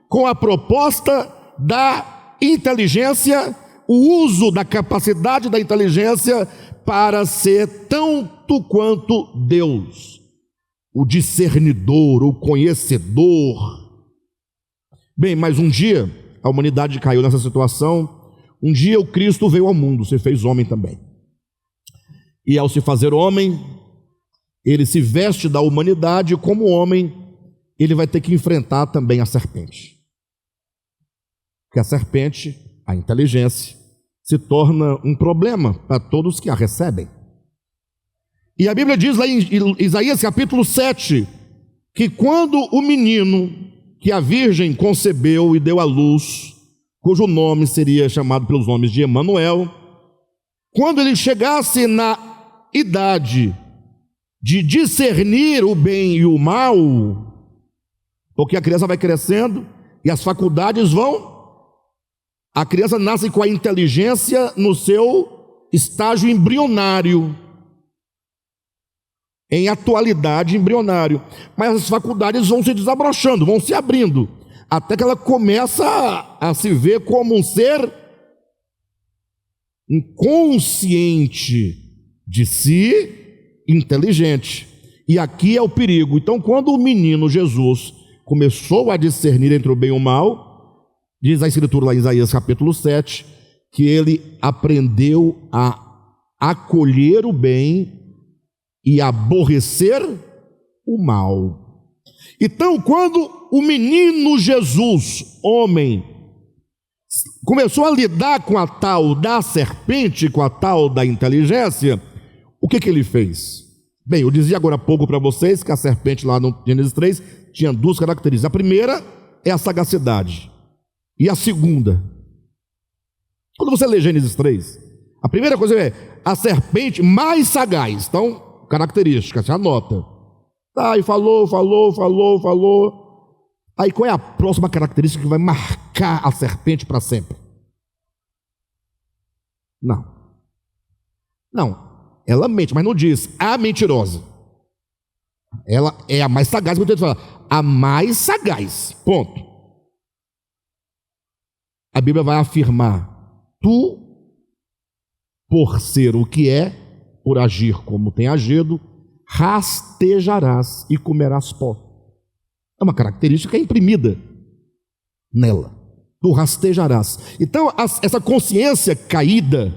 com a proposta da inteligência, o uso da capacidade da inteligência para ser tanto quanto Deus, o discernidor, o conhecedor. Bem, mas um dia a humanidade caiu nessa situação. Um dia o Cristo veio ao mundo, se fez homem também. E ao se fazer homem, ele se veste da humanidade, e como homem, ele vai ter que enfrentar também a serpente. Porque a serpente, a inteligência, se torna um problema para todos que a recebem. E a Bíblia diz lá em Isaías capítulo 7, que quando o menino que a virgem concebeu e deu à luz, cujo nome seria chamado pelos nomes de Emanuel, quando ele chegasse na idade de discernir o bem e o mal, porque a criança vai crescendo e as faculdades a criança nasce com a inteligência no seu estágio embrionário, em atualidade embrionário, mas as faculdades vão se desabrochando, vão se abrindo, até que ela começa a se ver como um ser inconsciente de si, inteligente. E aqui é o perigo. Então, quando o menino Jesus começou a discernir entre o bem e o mal, diz a Escritura lá em Isaías capítulo 7, que ele aprendeu a acolher o bem e aborrecer o mal. Então, quando o menino Jesus, homem, começou a lidar com a tal da serpente, com a tal da inteligência, o que ele fez? Bem, eu dizia agora há pouco para vocês que a serpente lá no Gênesis 3 tinha duas características. A primeira é a sagacidade, e a segunda, quando você lê Gênesis 3, a primeira coisa é a serpente mais sagaz. Então, característica, você anota. Tá, e falou. Aí qual é a próxima característica que vai marcar a serpente para sempre? Não. Ela mente, mas não diz a mentirosa. Ela é a mais sagaz, que eu tenho que falar. A mais sagaz, ponto. A Bíblia vai afirmar: tu, por ser o que é, por agir como tem agido, rastejarás e comerás pó. É uma característica imprimida nela. Tu rastejarás. Então, essa consciência caída,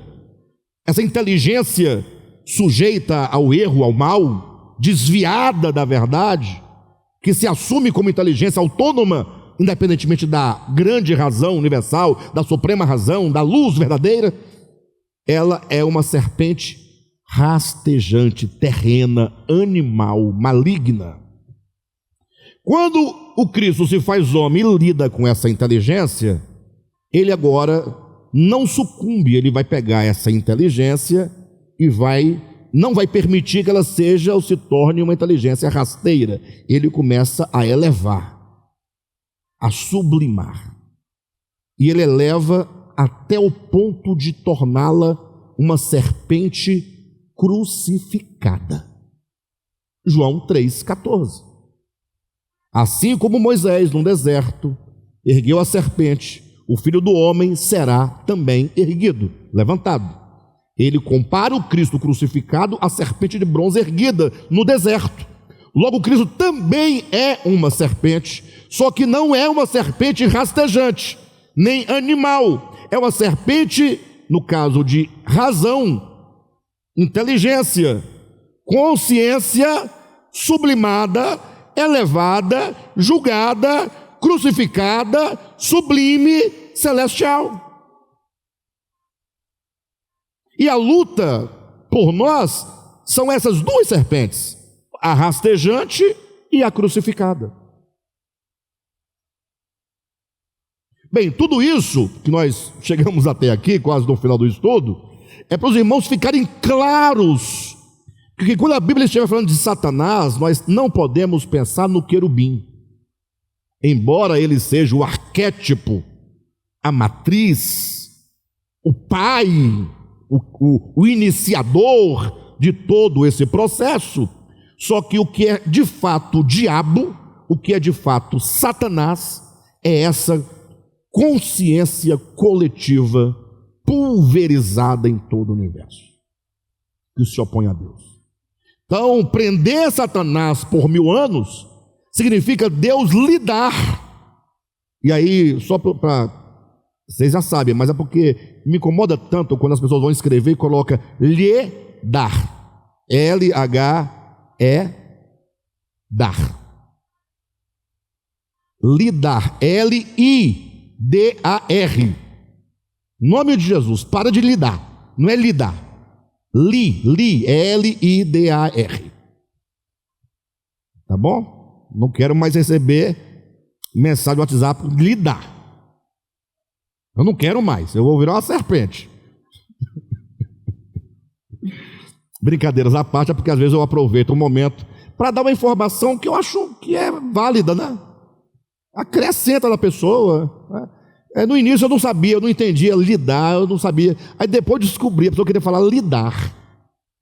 essa inteligência sujeita ao erro, ao mal, desviada da verdade, que se assume como inteligência autônoma, independentemente da grande razão universal, da suprema razão, da luz verdadeira, ela é uma serpente rastejante, terrena, animal, maligna. Quando o Cristo se faz homem e lida com essa inteligência, ele agora não sucumbe, ele vai pegar essa inteligência e não vai permitir que ela seja ou se torne uma inteligência rasteira. Ele começa a elevar, a sublimar, e ele eleva até o ponto de torná-la uma serpente crucificada. João 3,14. Assim como Moisés no deserto ergueu a serpente, o Filho do Homem será também erguido, levantado. Ele compara o Cristo crucificado à serpente de bronze erguida no deserto. Logo, Cristo também é uma serpente, só que não é uma serpente rastejante, nem animal. É uma serpente, no caso de razão, inteligência, consciência sublimada, elevada, julgada, crucificada, sublime, celestial. E a luta por nós são essas duas serpentes, a rastejante e a crucificada. Bem, tudo isso que nós chegamos até aqui, quase no final do estudo, é para os irmãos ficarem claros, que quando a Bíblia estiver falando de Satanás, nós não podemos pensar no querubim. embora ele seja o arquétipo, a matriz, o pai, o iniciador de todo esse processo, só que o que é de fato o diabo, o que é de fato Satanás, é essa consciência coletiva pulverizada em todo o universo, que se opõe a Deus. Então, prender Satanás por 1000 anos significa Deus lidar. E aí, só para vocês já sabem, mas é porque me incomoda tanto quando as pessoas vão escrever e colocam lhe dar, L-H-E dar, lidar, L-I-D-A-R, nome de Jesus, para de lidar, não é lidar, L-I-D-A-R, tá bom? Não quero mais receber mensagem do WhatsApp, lidar, eu não quero mais, eu vou virar uma serpente. Brincadeiras à parte, é porque às vezes eu aproveito um momento para dar uma informação que eu acho que é válida, né? Acrescenta na pessoa, né? No início eu não sabia, eu não entendia lidar, eu não sabia. Aí depois descobri, a pessoa queria falar lidar.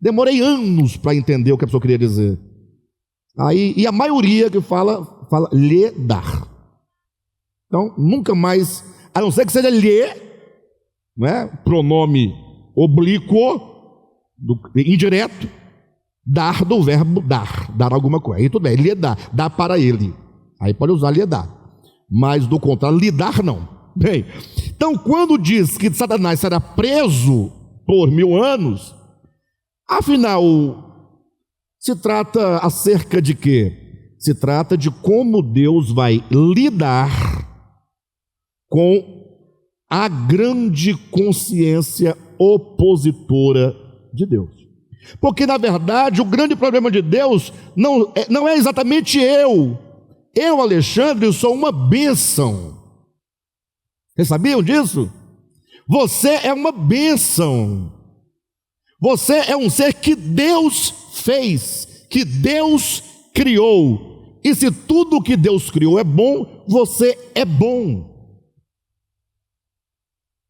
Demorei anos para entender o que a pessoa queria dizer. Aí, e a maioria que fala lidar. Então, nunca mais, a não ser que seja lhe, né? Pronome oblíquo, indireto, dar do verbo dar alguma coisa. Aí tudo bem, lhe dá para ele. Aí pode usar lhe dar. Mas do contrário, lidar não. Bem, então quando diz que Satanás será preso por 1000 anos, afinal, se trata acerca de quê? Se trata de como Deus vai lidar com a grande consciência opositora de Deus. Porque na verdade o grande problema de Deus não é exatamente eu, Alexandre, sou uma bênção. Vocês sabiam disso? Você é uma bênção. Você é um ser que Deus fez, que Deus criou. E se tudo que Deus criou é bom, você é bom.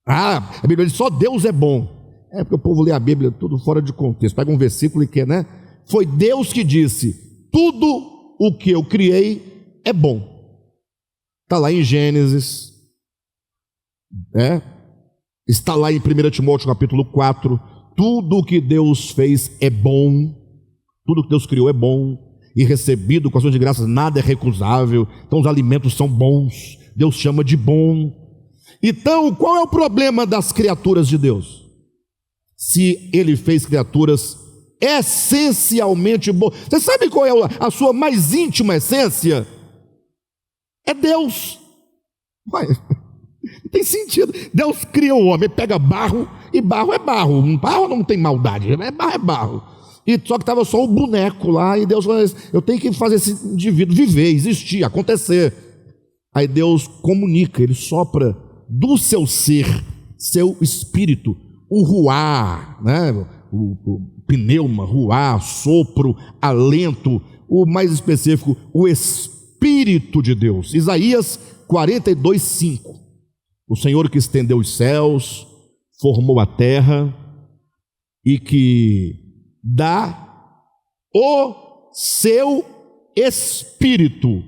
A Bíblia diz só Deus é bom. É porque o povo lê a Bíblia tudo fora de contexto. Pega um versículo e quer, né? Foi Deus que disse: tudo o que eu criei é bom. Está lá em Gênesis, está lá em 1 Timóteo capítulo 4. Tudo o que Deus fez é bom, tudo que Deus criou é bom, e recebido com ações de graças nada é recusável. Então os alimentos são bons, Deus chama de bom. Então qual é o problema das criaturas de Deus? Se Ele fez criaturas essencialmente boas, você sabe qual é a sua mais íntima essência? É Deus. Não tem sentido. Deus cria o homem, pega barro, e barro é barro. Barro não tem maldade, barro é barro. E só que estava só o boneco lá, e Deus falou: eu tenho que fazer esse indivíduo viver, existir, acontecer. Aí Deus comunica, Ele sopra do seu ser, seu espírito, o ruá, né? o pneuma, ruá, sopro, alento, o mais específico, o Espírito de Deus. Isaías 42:5. O Senhor que estendeu os céus, formou a terra e que dá o seu Espírito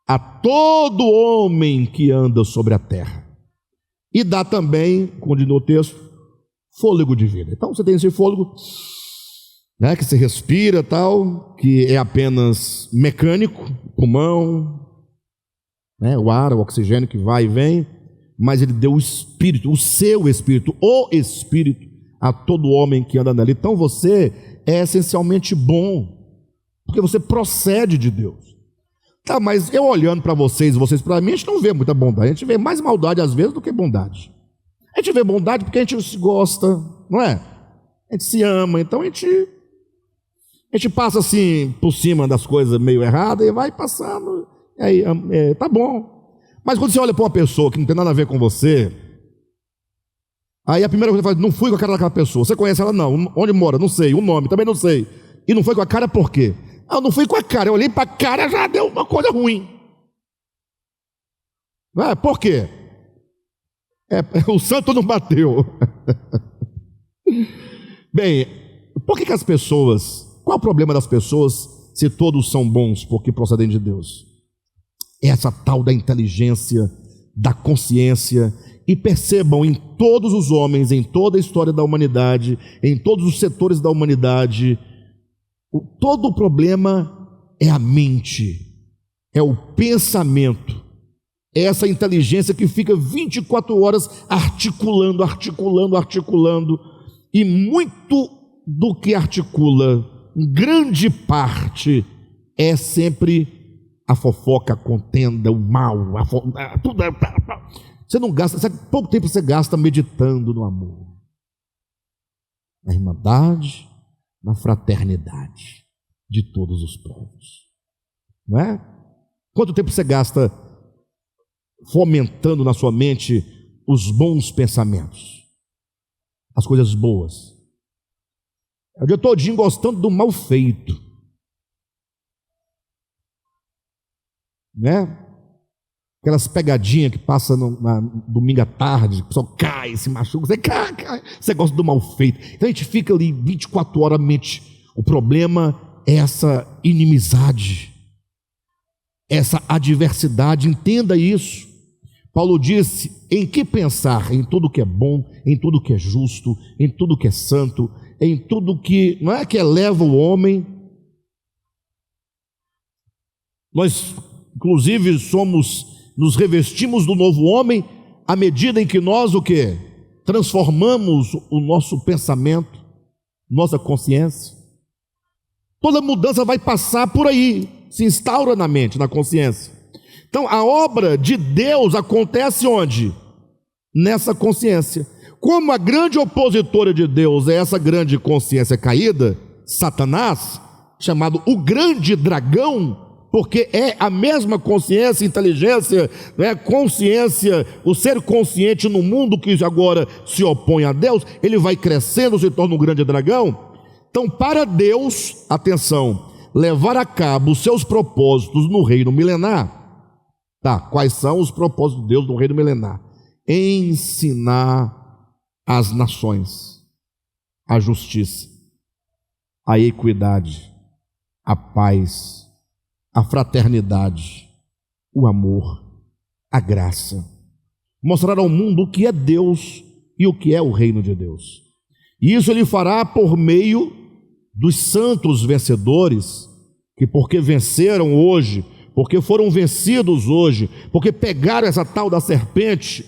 a todo homem que anda sobre a terra. E dá também, continua o texto, fôlego de vida. Então você tem esse fôlego, né, que se respira, tal, que é apenas mecânico, pulmão, né, o ar, o oxigênio que vai e vem, mas Ele deu o Espírito, o seu Espírito, o Espírito a todo homem que anda nele. Então você é essencialmente bom, porque você procede de Deus. Tá, mas eu olhando para vocês para mim, a gente não vê muita bondade, a gente vê mais maldade às vezes do que bondade. A gente vê bondade porque a gente se gosta, não é? A gente se ama, então a gente passa assim por cima das coisas meio erradas e vai passando, e aí tá bom. Mas quando você olha para uma pessoa que não tem nada a ver com você, aí a primeira coisa que você faz: não fui com a cara daquela pessoa. Você conhece ela? Não. Onde mora? Não sei. O nome? Também não sei. E não foi com a cara por quê? Eu não fui com a cara, eu olhei para a cara, já deu uma coisa ruim. Não é? Por quê? O santo não bateu. Bem, por que as pessoas, qual é o problema das pessoas se todos são bons porque procedem de Deus? Essa tal da inteligência, da consciência. E percebam, em todos os homens, em toda a história da humanidade, em todos os setores da humanidade, todo o problema é a mente, é o pensamento, é essa inteligência que fica 24 horas articulando, e muito do que articula, grande parte, é sempre a fofoca, a contenda, o mal, tudo. Você não gasta, sabe, pouco tempo você gasta meditando no amor, na irmandade, na fraternidade de todos os povos, não é? Quanto tempo você gasta fomentando na sua mente os bons pensamentos, as coisas boas? É o dia todinho gostando do mal feito, né? Aquelas pegadinhas que passa na domingo à tarde, o pessoal cai, se machuca, você cai, você gosta do mal feito. Então a gente fica ali 24 horas mente. O problema é essa inimizade, essa adversidade. Entenda isso. Paulo disse: em que pensar? Em tudo que é bom, em tudo que é justo, em tudo que é santo, em tudo que não é que eleva o homem. Nós, inclusive, nos revestimos do novo homem à medida em que nós o quê? Transformamos o nosso pensamento, nossa consciência. Toda mudança vai passar por aí, se instaura na mente, na consciência. Então a obra de Deus acontece onde? Nessa consciência. Como a grande opositora de Deus é essa grande consciência caída, Satanás, chamado o grande dragão, porque é a mesma consciência, inteligência, né, consciência, o ser consciente no mundo que agora se opõe a Deus, ele vai crescendo, se torna um grande dragão. Então, para Deus, atenção, levar a cabo os seus propósitos no reino milenar, tá? Quais são os propósitos de Deus no reino milenar? Ensinar as nações a justiça, a equidade, a paz, a fraternidade, o amor, a graça. Mostrar ao mundo o que é Deus e o que é o reino de Deus. E isso ele fará por meio dos santos vencedores, que porque venceram hoje, porque foram vencidos hoje, porque pegaram essa tal da serpente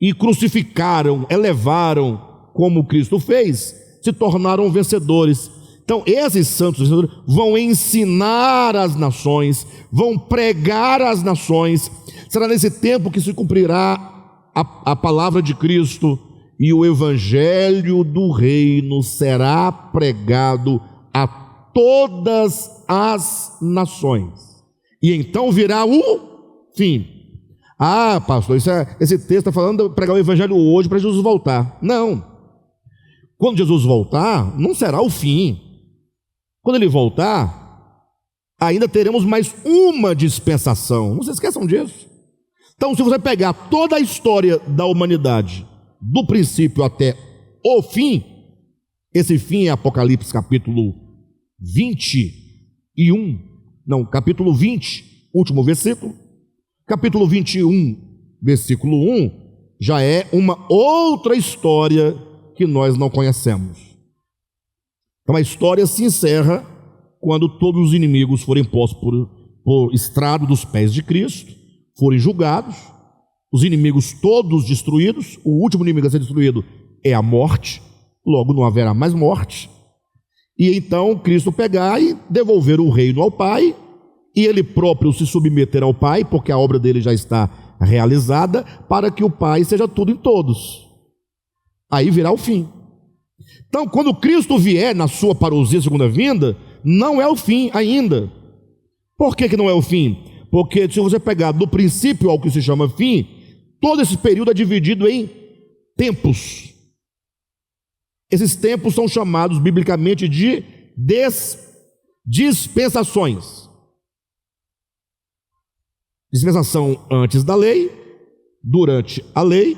e crucificaram, elevaram, como Cristo fez, se tornaram vencedores. Então, esses santos vão ensinar as nações, vão pregar às nações. Será nesse tempo que se cumprirá a palavra de Cristo e o evangelho do reino será pregado a todas as nações. E então virá o fim. Ah, pastor, esse texto está falando de pregar o evangelho hoje para Jesus voltar. Não. Quando Jesus voltar, não será o fim. Quando ele voltar, ainda teremos mais uma dispensação. Não se esqueçam disso. Então, se você pegar toda a história da humanidade, do princípio até o fim, esse fim é Apocalipse capítulo 21, capítulo 20, último versículo. Capítulo 21, versículo 1, já é uma outra história que nós não conhecemos. Então a história se encerra quando todos os inimigos forem postos por estrado dos pés de Cristo, forem julgados, os inimigos todos destruídos. O último inimigo a ser destruído é a morte, logo não haverá mais morte. E então Cristo pegar e devolver o reino ao Pai, e ele próprio se submeter ao Pai, porque a obra dele já está realizada, para que o Pai seja tudo em todos. Aí virá o fim. Então, quando Cristo vier na sua parousia, segunda vinda, não é o fim ainda. Por que não é o fim? Porque se você pegar do princípio ao que se chama fim, todo esse período é dividido em tempos. Esses tempos são chamados biblicamente de dispensações. Dispensação antes da lei, durante a lei,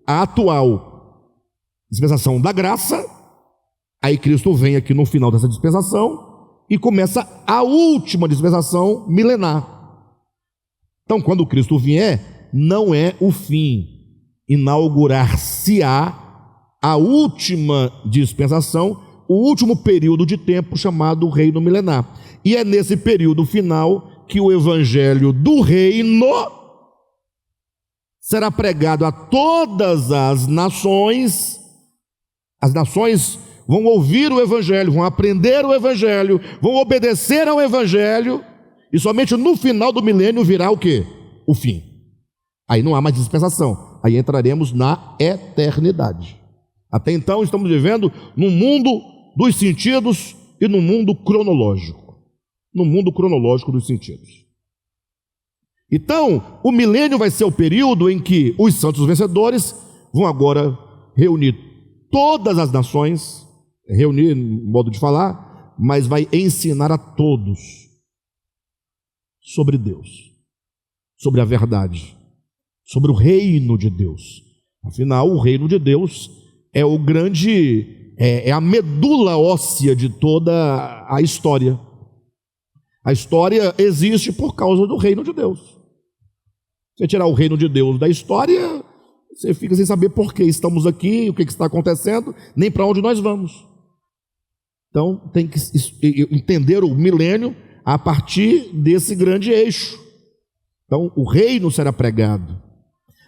a atual dispensação da graça. Aí Cristo vem aqui no final dessa dispensação e começa a última dispensação milenar. Então, quando Cristo vier, não é o fim. Inaugurar-se-á a última dispensação, o último período de tempo chamado reino milenar. E é nesse período final que o evangelho do reino será pregado a todas as nações. As nações vão ouvir o evangelho, vão aprender o evangelho, vão obedecer ao evangelho, e somente no final do milênio virá o quê? O fim. Aí não há mais dispensação, aí entraremos na eternidade. Até então estamos vivendo num mundo dos sentidos e num mundo cronológico. No mundo cronológico dos sentidos. Então, o milênio vai ser o período em que os santos vencedores vão agora reunir todas as nações, reunir, modo de falar, mas vai ensinar a todos sobre Deus, sobre a verdade, sobre o reino de Deus. Afinal, o reino de Deus é o grande, é a medula óssea de toda a história. A história existe por causa do reino de Deus. Você tirar o reino de Deus da história, você fica sem saber por que estamos aqui, o que está acontecendo, nem para onde nós vamos. Então, tem que entender o milênio a partir desse grande eixo. Então, o reino será pregado.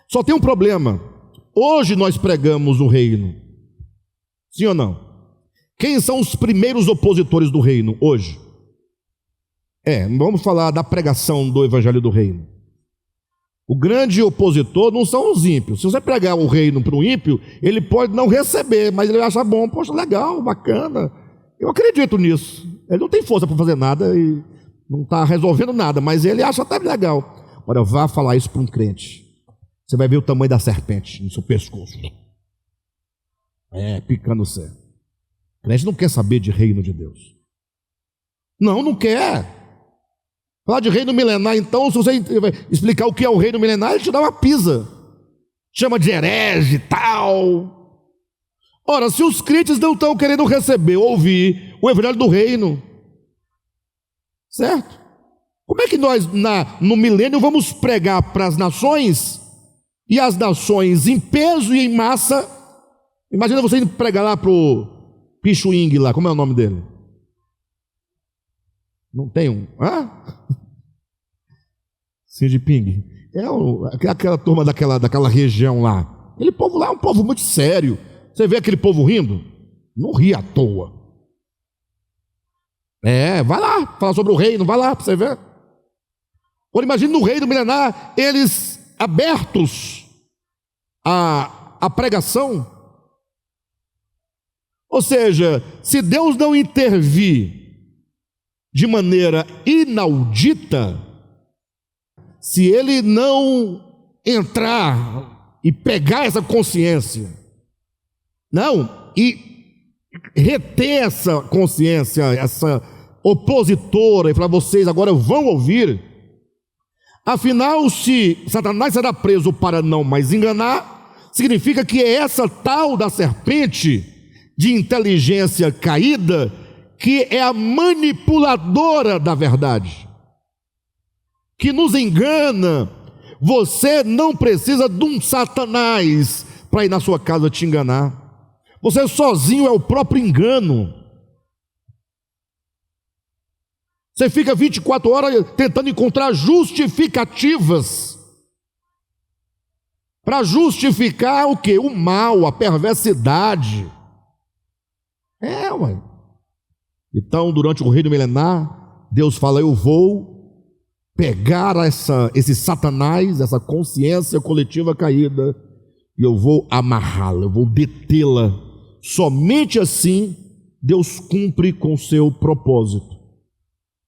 Só tem um problema. Hoje nós pregamos o reino. Sim ou não? Quem são os primeiros opositores do reino hoje? Vamos falar da pregação do evangelho do reino. O grande opositor não são os ímpios. Se você pregar o reino para um ímpio, ele pode não receber, mas ele vai achar bom, poxa, legal, bacana. Eu acredito nisso. Ele não tem força para fazer nada e não está resolvendo nada, mas ele acha até legal. Agora, vá falar isso para um crente. Você vai ver o tamanho da serpente no seu pescoço. Picando o céu. O crente não quer saber de reino de Deus. Não quer. Falar de reino milenar, então, se você explicar o que é o reino milenar, ele te dá uma pisa. Chama de herege e tal. Ora, se os crentes não estão querendo receber, ouvir o evangelho do reino, certo? Como é que nós, no milênio, vamos pregar para as nações, e as nações em peso e em massa? Imagina você indo pregar lá para o Pichuing lá, como é o nome dele? Não tem um? Xi Jinping. Aquela turma daquela região lá. Aquele povo lá é um povo muito sério. Você vê aquele povo rindo? Não ri à toa. Vai lá, falar sobre o reino, vai lá para você ver. Agora imagine no reino milenar, eles abertos à pregação. Ou seja, se Deus não intervir de maneira inaudita, se ele não entrar e pegar essa consciência, e reter essa consciência, essa opositora, e falar, vocês agora vão ouvir, afinal, se Satanás será preso para não mais enganar, significa que é essa tal da serpente de inteligência caída, que é a manipuladora da verdade, que nos engana. Você não precisa de um Satanás para ir na sua casa te enganar. Você sozinho é o próprio engano. Você fica 24 horas tentando encontrar justificativas para justificar o quê? O mal, a perversidade. Então, durante o reino milenar, Deus fala, eu vou pegar esse Satanás, essa consciência coletiva caída, e eu vou amarrá-la, eu vou detê-la. Somente assim, Deus cumpre com o seu propósito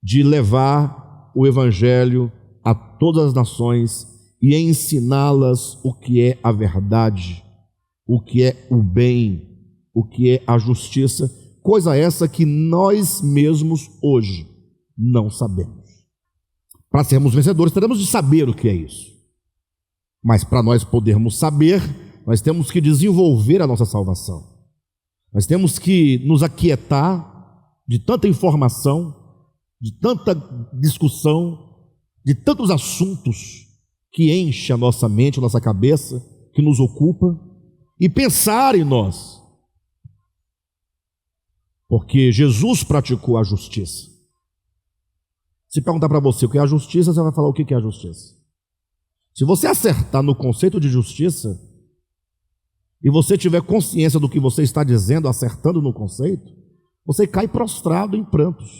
de levar o evangelho a todas as nações e ensiná-las o que é a verdade, o que é o bem, o que é a justiça, coisa essa que nós mesmos hoje não sabemos. Para sermos vencedores, teremos de saber o que é isso. Mas para nós podermos saber, nós temos que desenvolver a nossa salvação. Nós temos que nos aquietar de tanta informação, de tanta discussão, de tantos assuntos que enchem a nossa mente, a nossa cabeça, que nos ocupa, e pensar em nós. Porque Jesus praticou a justiça. Se perguntar para você o que é a justiça, você vai falar o que é a justiça. Se você acertar no conceito de justiça, e você tiver consciência do que você está dizendo, acertando no conceito, você cai prostrado em prantos.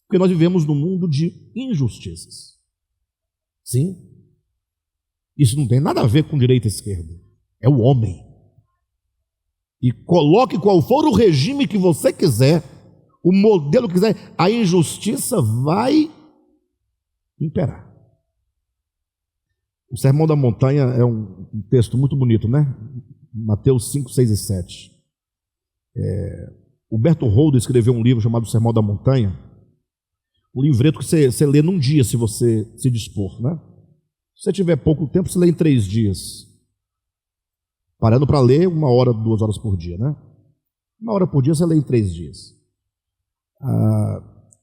Porque nós vivemos num mundo de injustiças. Sim. Isso não tem nada a ver com direita e esquerda. É o homem. E coloque qual for o regime que você quiser, o modelo que quiser, a injustiça vai imperar. O Sermão da Montanha é um texto muito bonito, né? Mateus 5, 6 e 7. O Humberto Holden escreveu um livro chamado Sermão da Montanha, um livreto que você lê num dia, se você se dispor, né? Se você tiver pouco tempo, você lê em 3 dias. Parando para ler 1 hora, 2 horas por dia, né? 1 hora por dia você lê em 3 dias.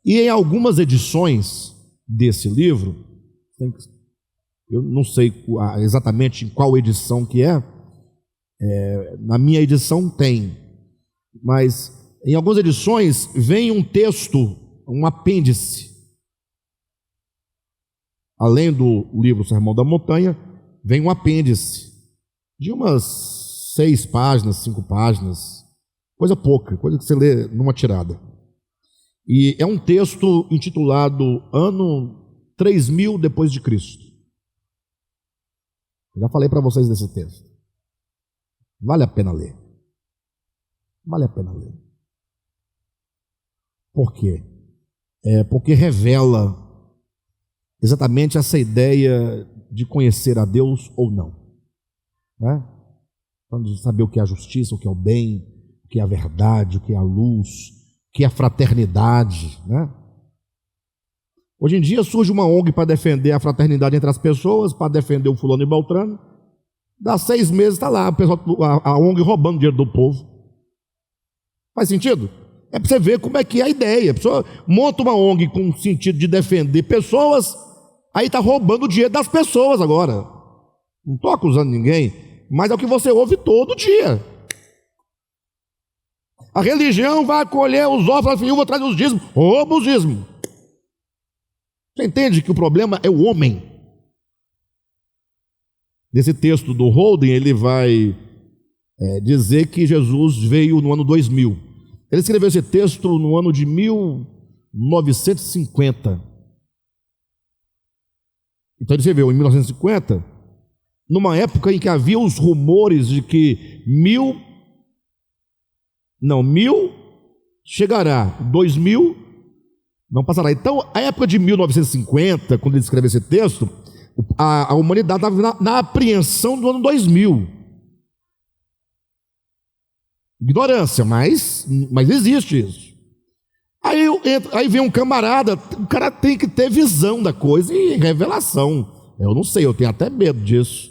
E em algumas edições desse livro, eu não sei exatamente em qual edição que na minha edição tem, mas em algumas edições vem um texto, um apêndice. Além do livro Sermão da Montanha, vem um apêndice de umas 6 páginas, 5 páginas, coisa pouca, coisa que você lê numa tirada. E é um texto intitulado Ano 3000 depois de Cristo. Eu já falei para vocês desse texto. Vale a pena ler. Vale a pena ler. Por quê? Porque revela exatamente essa ideia de conhecer a Deus ou não, né? Vamos saber o que é a justiça, o que é o bem, o que é a verdade, o que é a luz, o que é a fraternidade, né? Hoje em dia surge uma ONG para defender a fraternidade entre as pessoas, para defender o fulano e Beltrano. Dá 6 meses, está lá a ONG roubando dinheiro do povo. Faz sentido? É para você ver como é que é a ideia. A pessoa monta uma ONG com o sentido de defender pessoas, aí está roubando o dinheiro das pessoas agora. Não estou acusando ninguém, mas é o que você ouve todo dia. A religião vai acolher os órfãos da viúva atrás dos dízimos. Rouba os dízimos. Você entende que o problema é o homem? Nesse texto do Holden, ele vai dizer que Jesus veio no ano 2000. Ele escreveu esse texto no ano de 1950. Então ele escreveu em 1950, numa época em que havia os rumores de que 1000 chegará, 2000 não passará. Então, a época de 1950, quando ele escreveu esse texto, a humanidade estava na apreensão do ano 2000. Ignorância, mas existe isso. Aí vem um camarada, o cara tem que ter visão da coisa e revelação. Eu não sei, eu tenho até medo disso.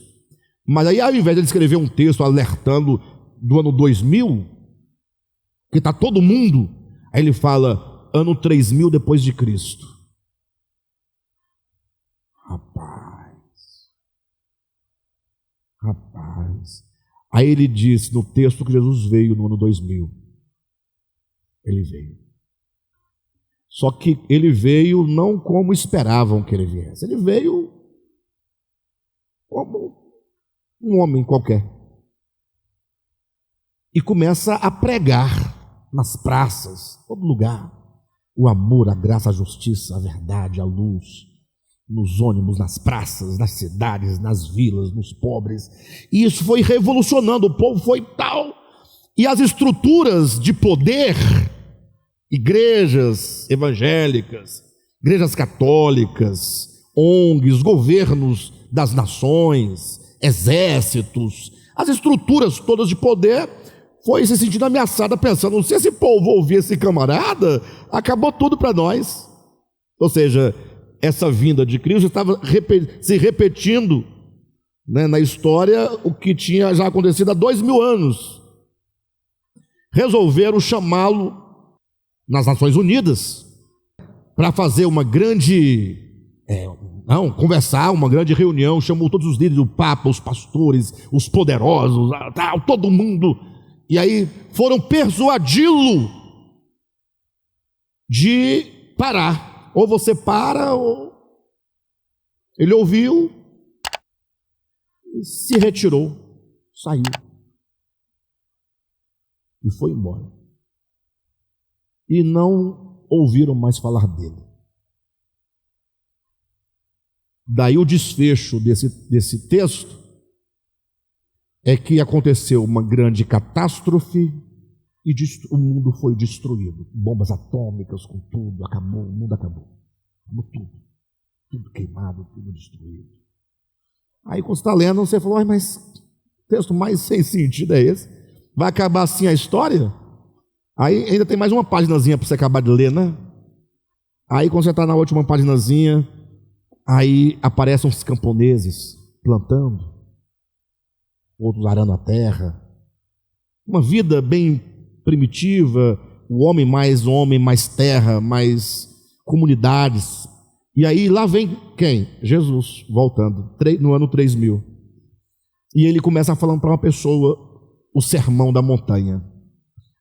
Mas aí, ao invés de ele escrever um texto alertando do ano 2000, que está todo mundo, aí ele fala ano 3000 depois de Cristo. Rapaz. Aí ele diz no texto que Jesus veio no ano 2000. Ele veio. Só que ele veio não como esperavam que ele viesse. Ele veio como um homem qualquer. E começa a pregar nas praças, todo lugar, o amor, a graça, a justiça, a verdade, a luz, nos ônibus, nas praças, nas cidades, nas vilas, nos pobres. E isso foi revolucionando, o povo foi tal. E as estruturas de poder, igrejas evangélicas, igrejas católicas, ONGs, governos das nações, exércitos, as estruturas todas de poder foi se sentindo ameaçada, pensando, se esse povo ouvir esse camarada, acabou tudo para nós. Ou seja, essa vinda de Cristo, estava se repetindo, né, na história o que tinha já acontecido há 2000 anos. Resolveram chamá-lo nas Nações Unidas para fazer uma grande, conversar, uma grande reunião. Chamou todos os líderes, o Papa, os pastores, os poderosos, todo mundo, e aí foram persuadi-lo de parar. Ou você para, ou... Ele ouviu, se retirou, saiu e foi embora. E não ouviram mais falar dele. Daí o desfecho desse texto é que aconteceu uma grande catástrofe e o mundo foi destruído. Bombas atômicas com tudo, acabou, o mundo acabou. Tudo queimado, tudo destruído. Aí quando você está lendo, você falou, mas texto mais sem sentido é esse? Vai acabar assim a história? Aí ainda tem mais uma paginazinha para você acabar de ler, né? Aí quando você está na última paginazinha, aí aparecem uns camponeses plantando, outros arando a terra. Uma vida bem primitiva, o homem, mais terra, mais comunidades. E aí lá vem quem? Jesus, voltando, no ano 3000. E ele começa falando para uma pessoa o sermão da montanha.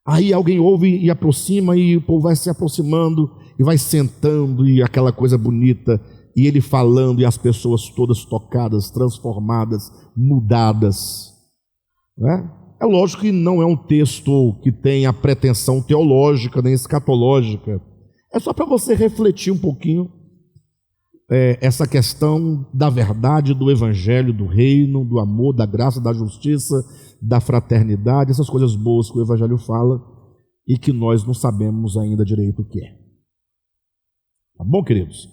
Aí alguém ouve e aproxima, e o povo vai se aproximando, e vai sentando, e aquela coisa bonita, e ele falando, e as pessoas todas tocadas, transformadas, mudadas. É lógico que não é um texto que tem a pretensão teológica, nem escatológica. É só para você refletir um pouquinho essa questão da verdade, do evangelho, do reino, do amor, da graça, da justiça, da fraternidade, essas coisas boas que o evangelho fala e que nós não sabemos ainda direito o que é. Tá bom, queridos?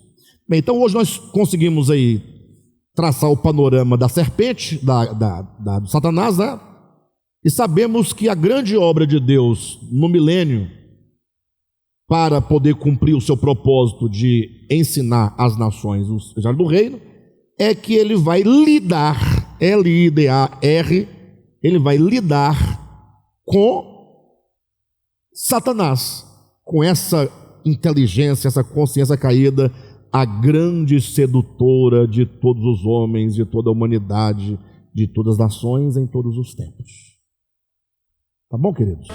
Bem, então hoje nós conseguimos aí traçar o panorama da serpente, do Satanás, né? E sabemos que a grande obra de Deus no milênio, para poder cumprir o seu propósito de ensinar às nações o evangelho do reino, é que ele vai lidar, L-I-D-A-R, ele vai lidar com Satanás, com essa inteligência, essa consciência caída, a grande sedutora de todos os homens, de toda a humanidade, de todas as nações, em todos os tempos. Tá bom, queridos?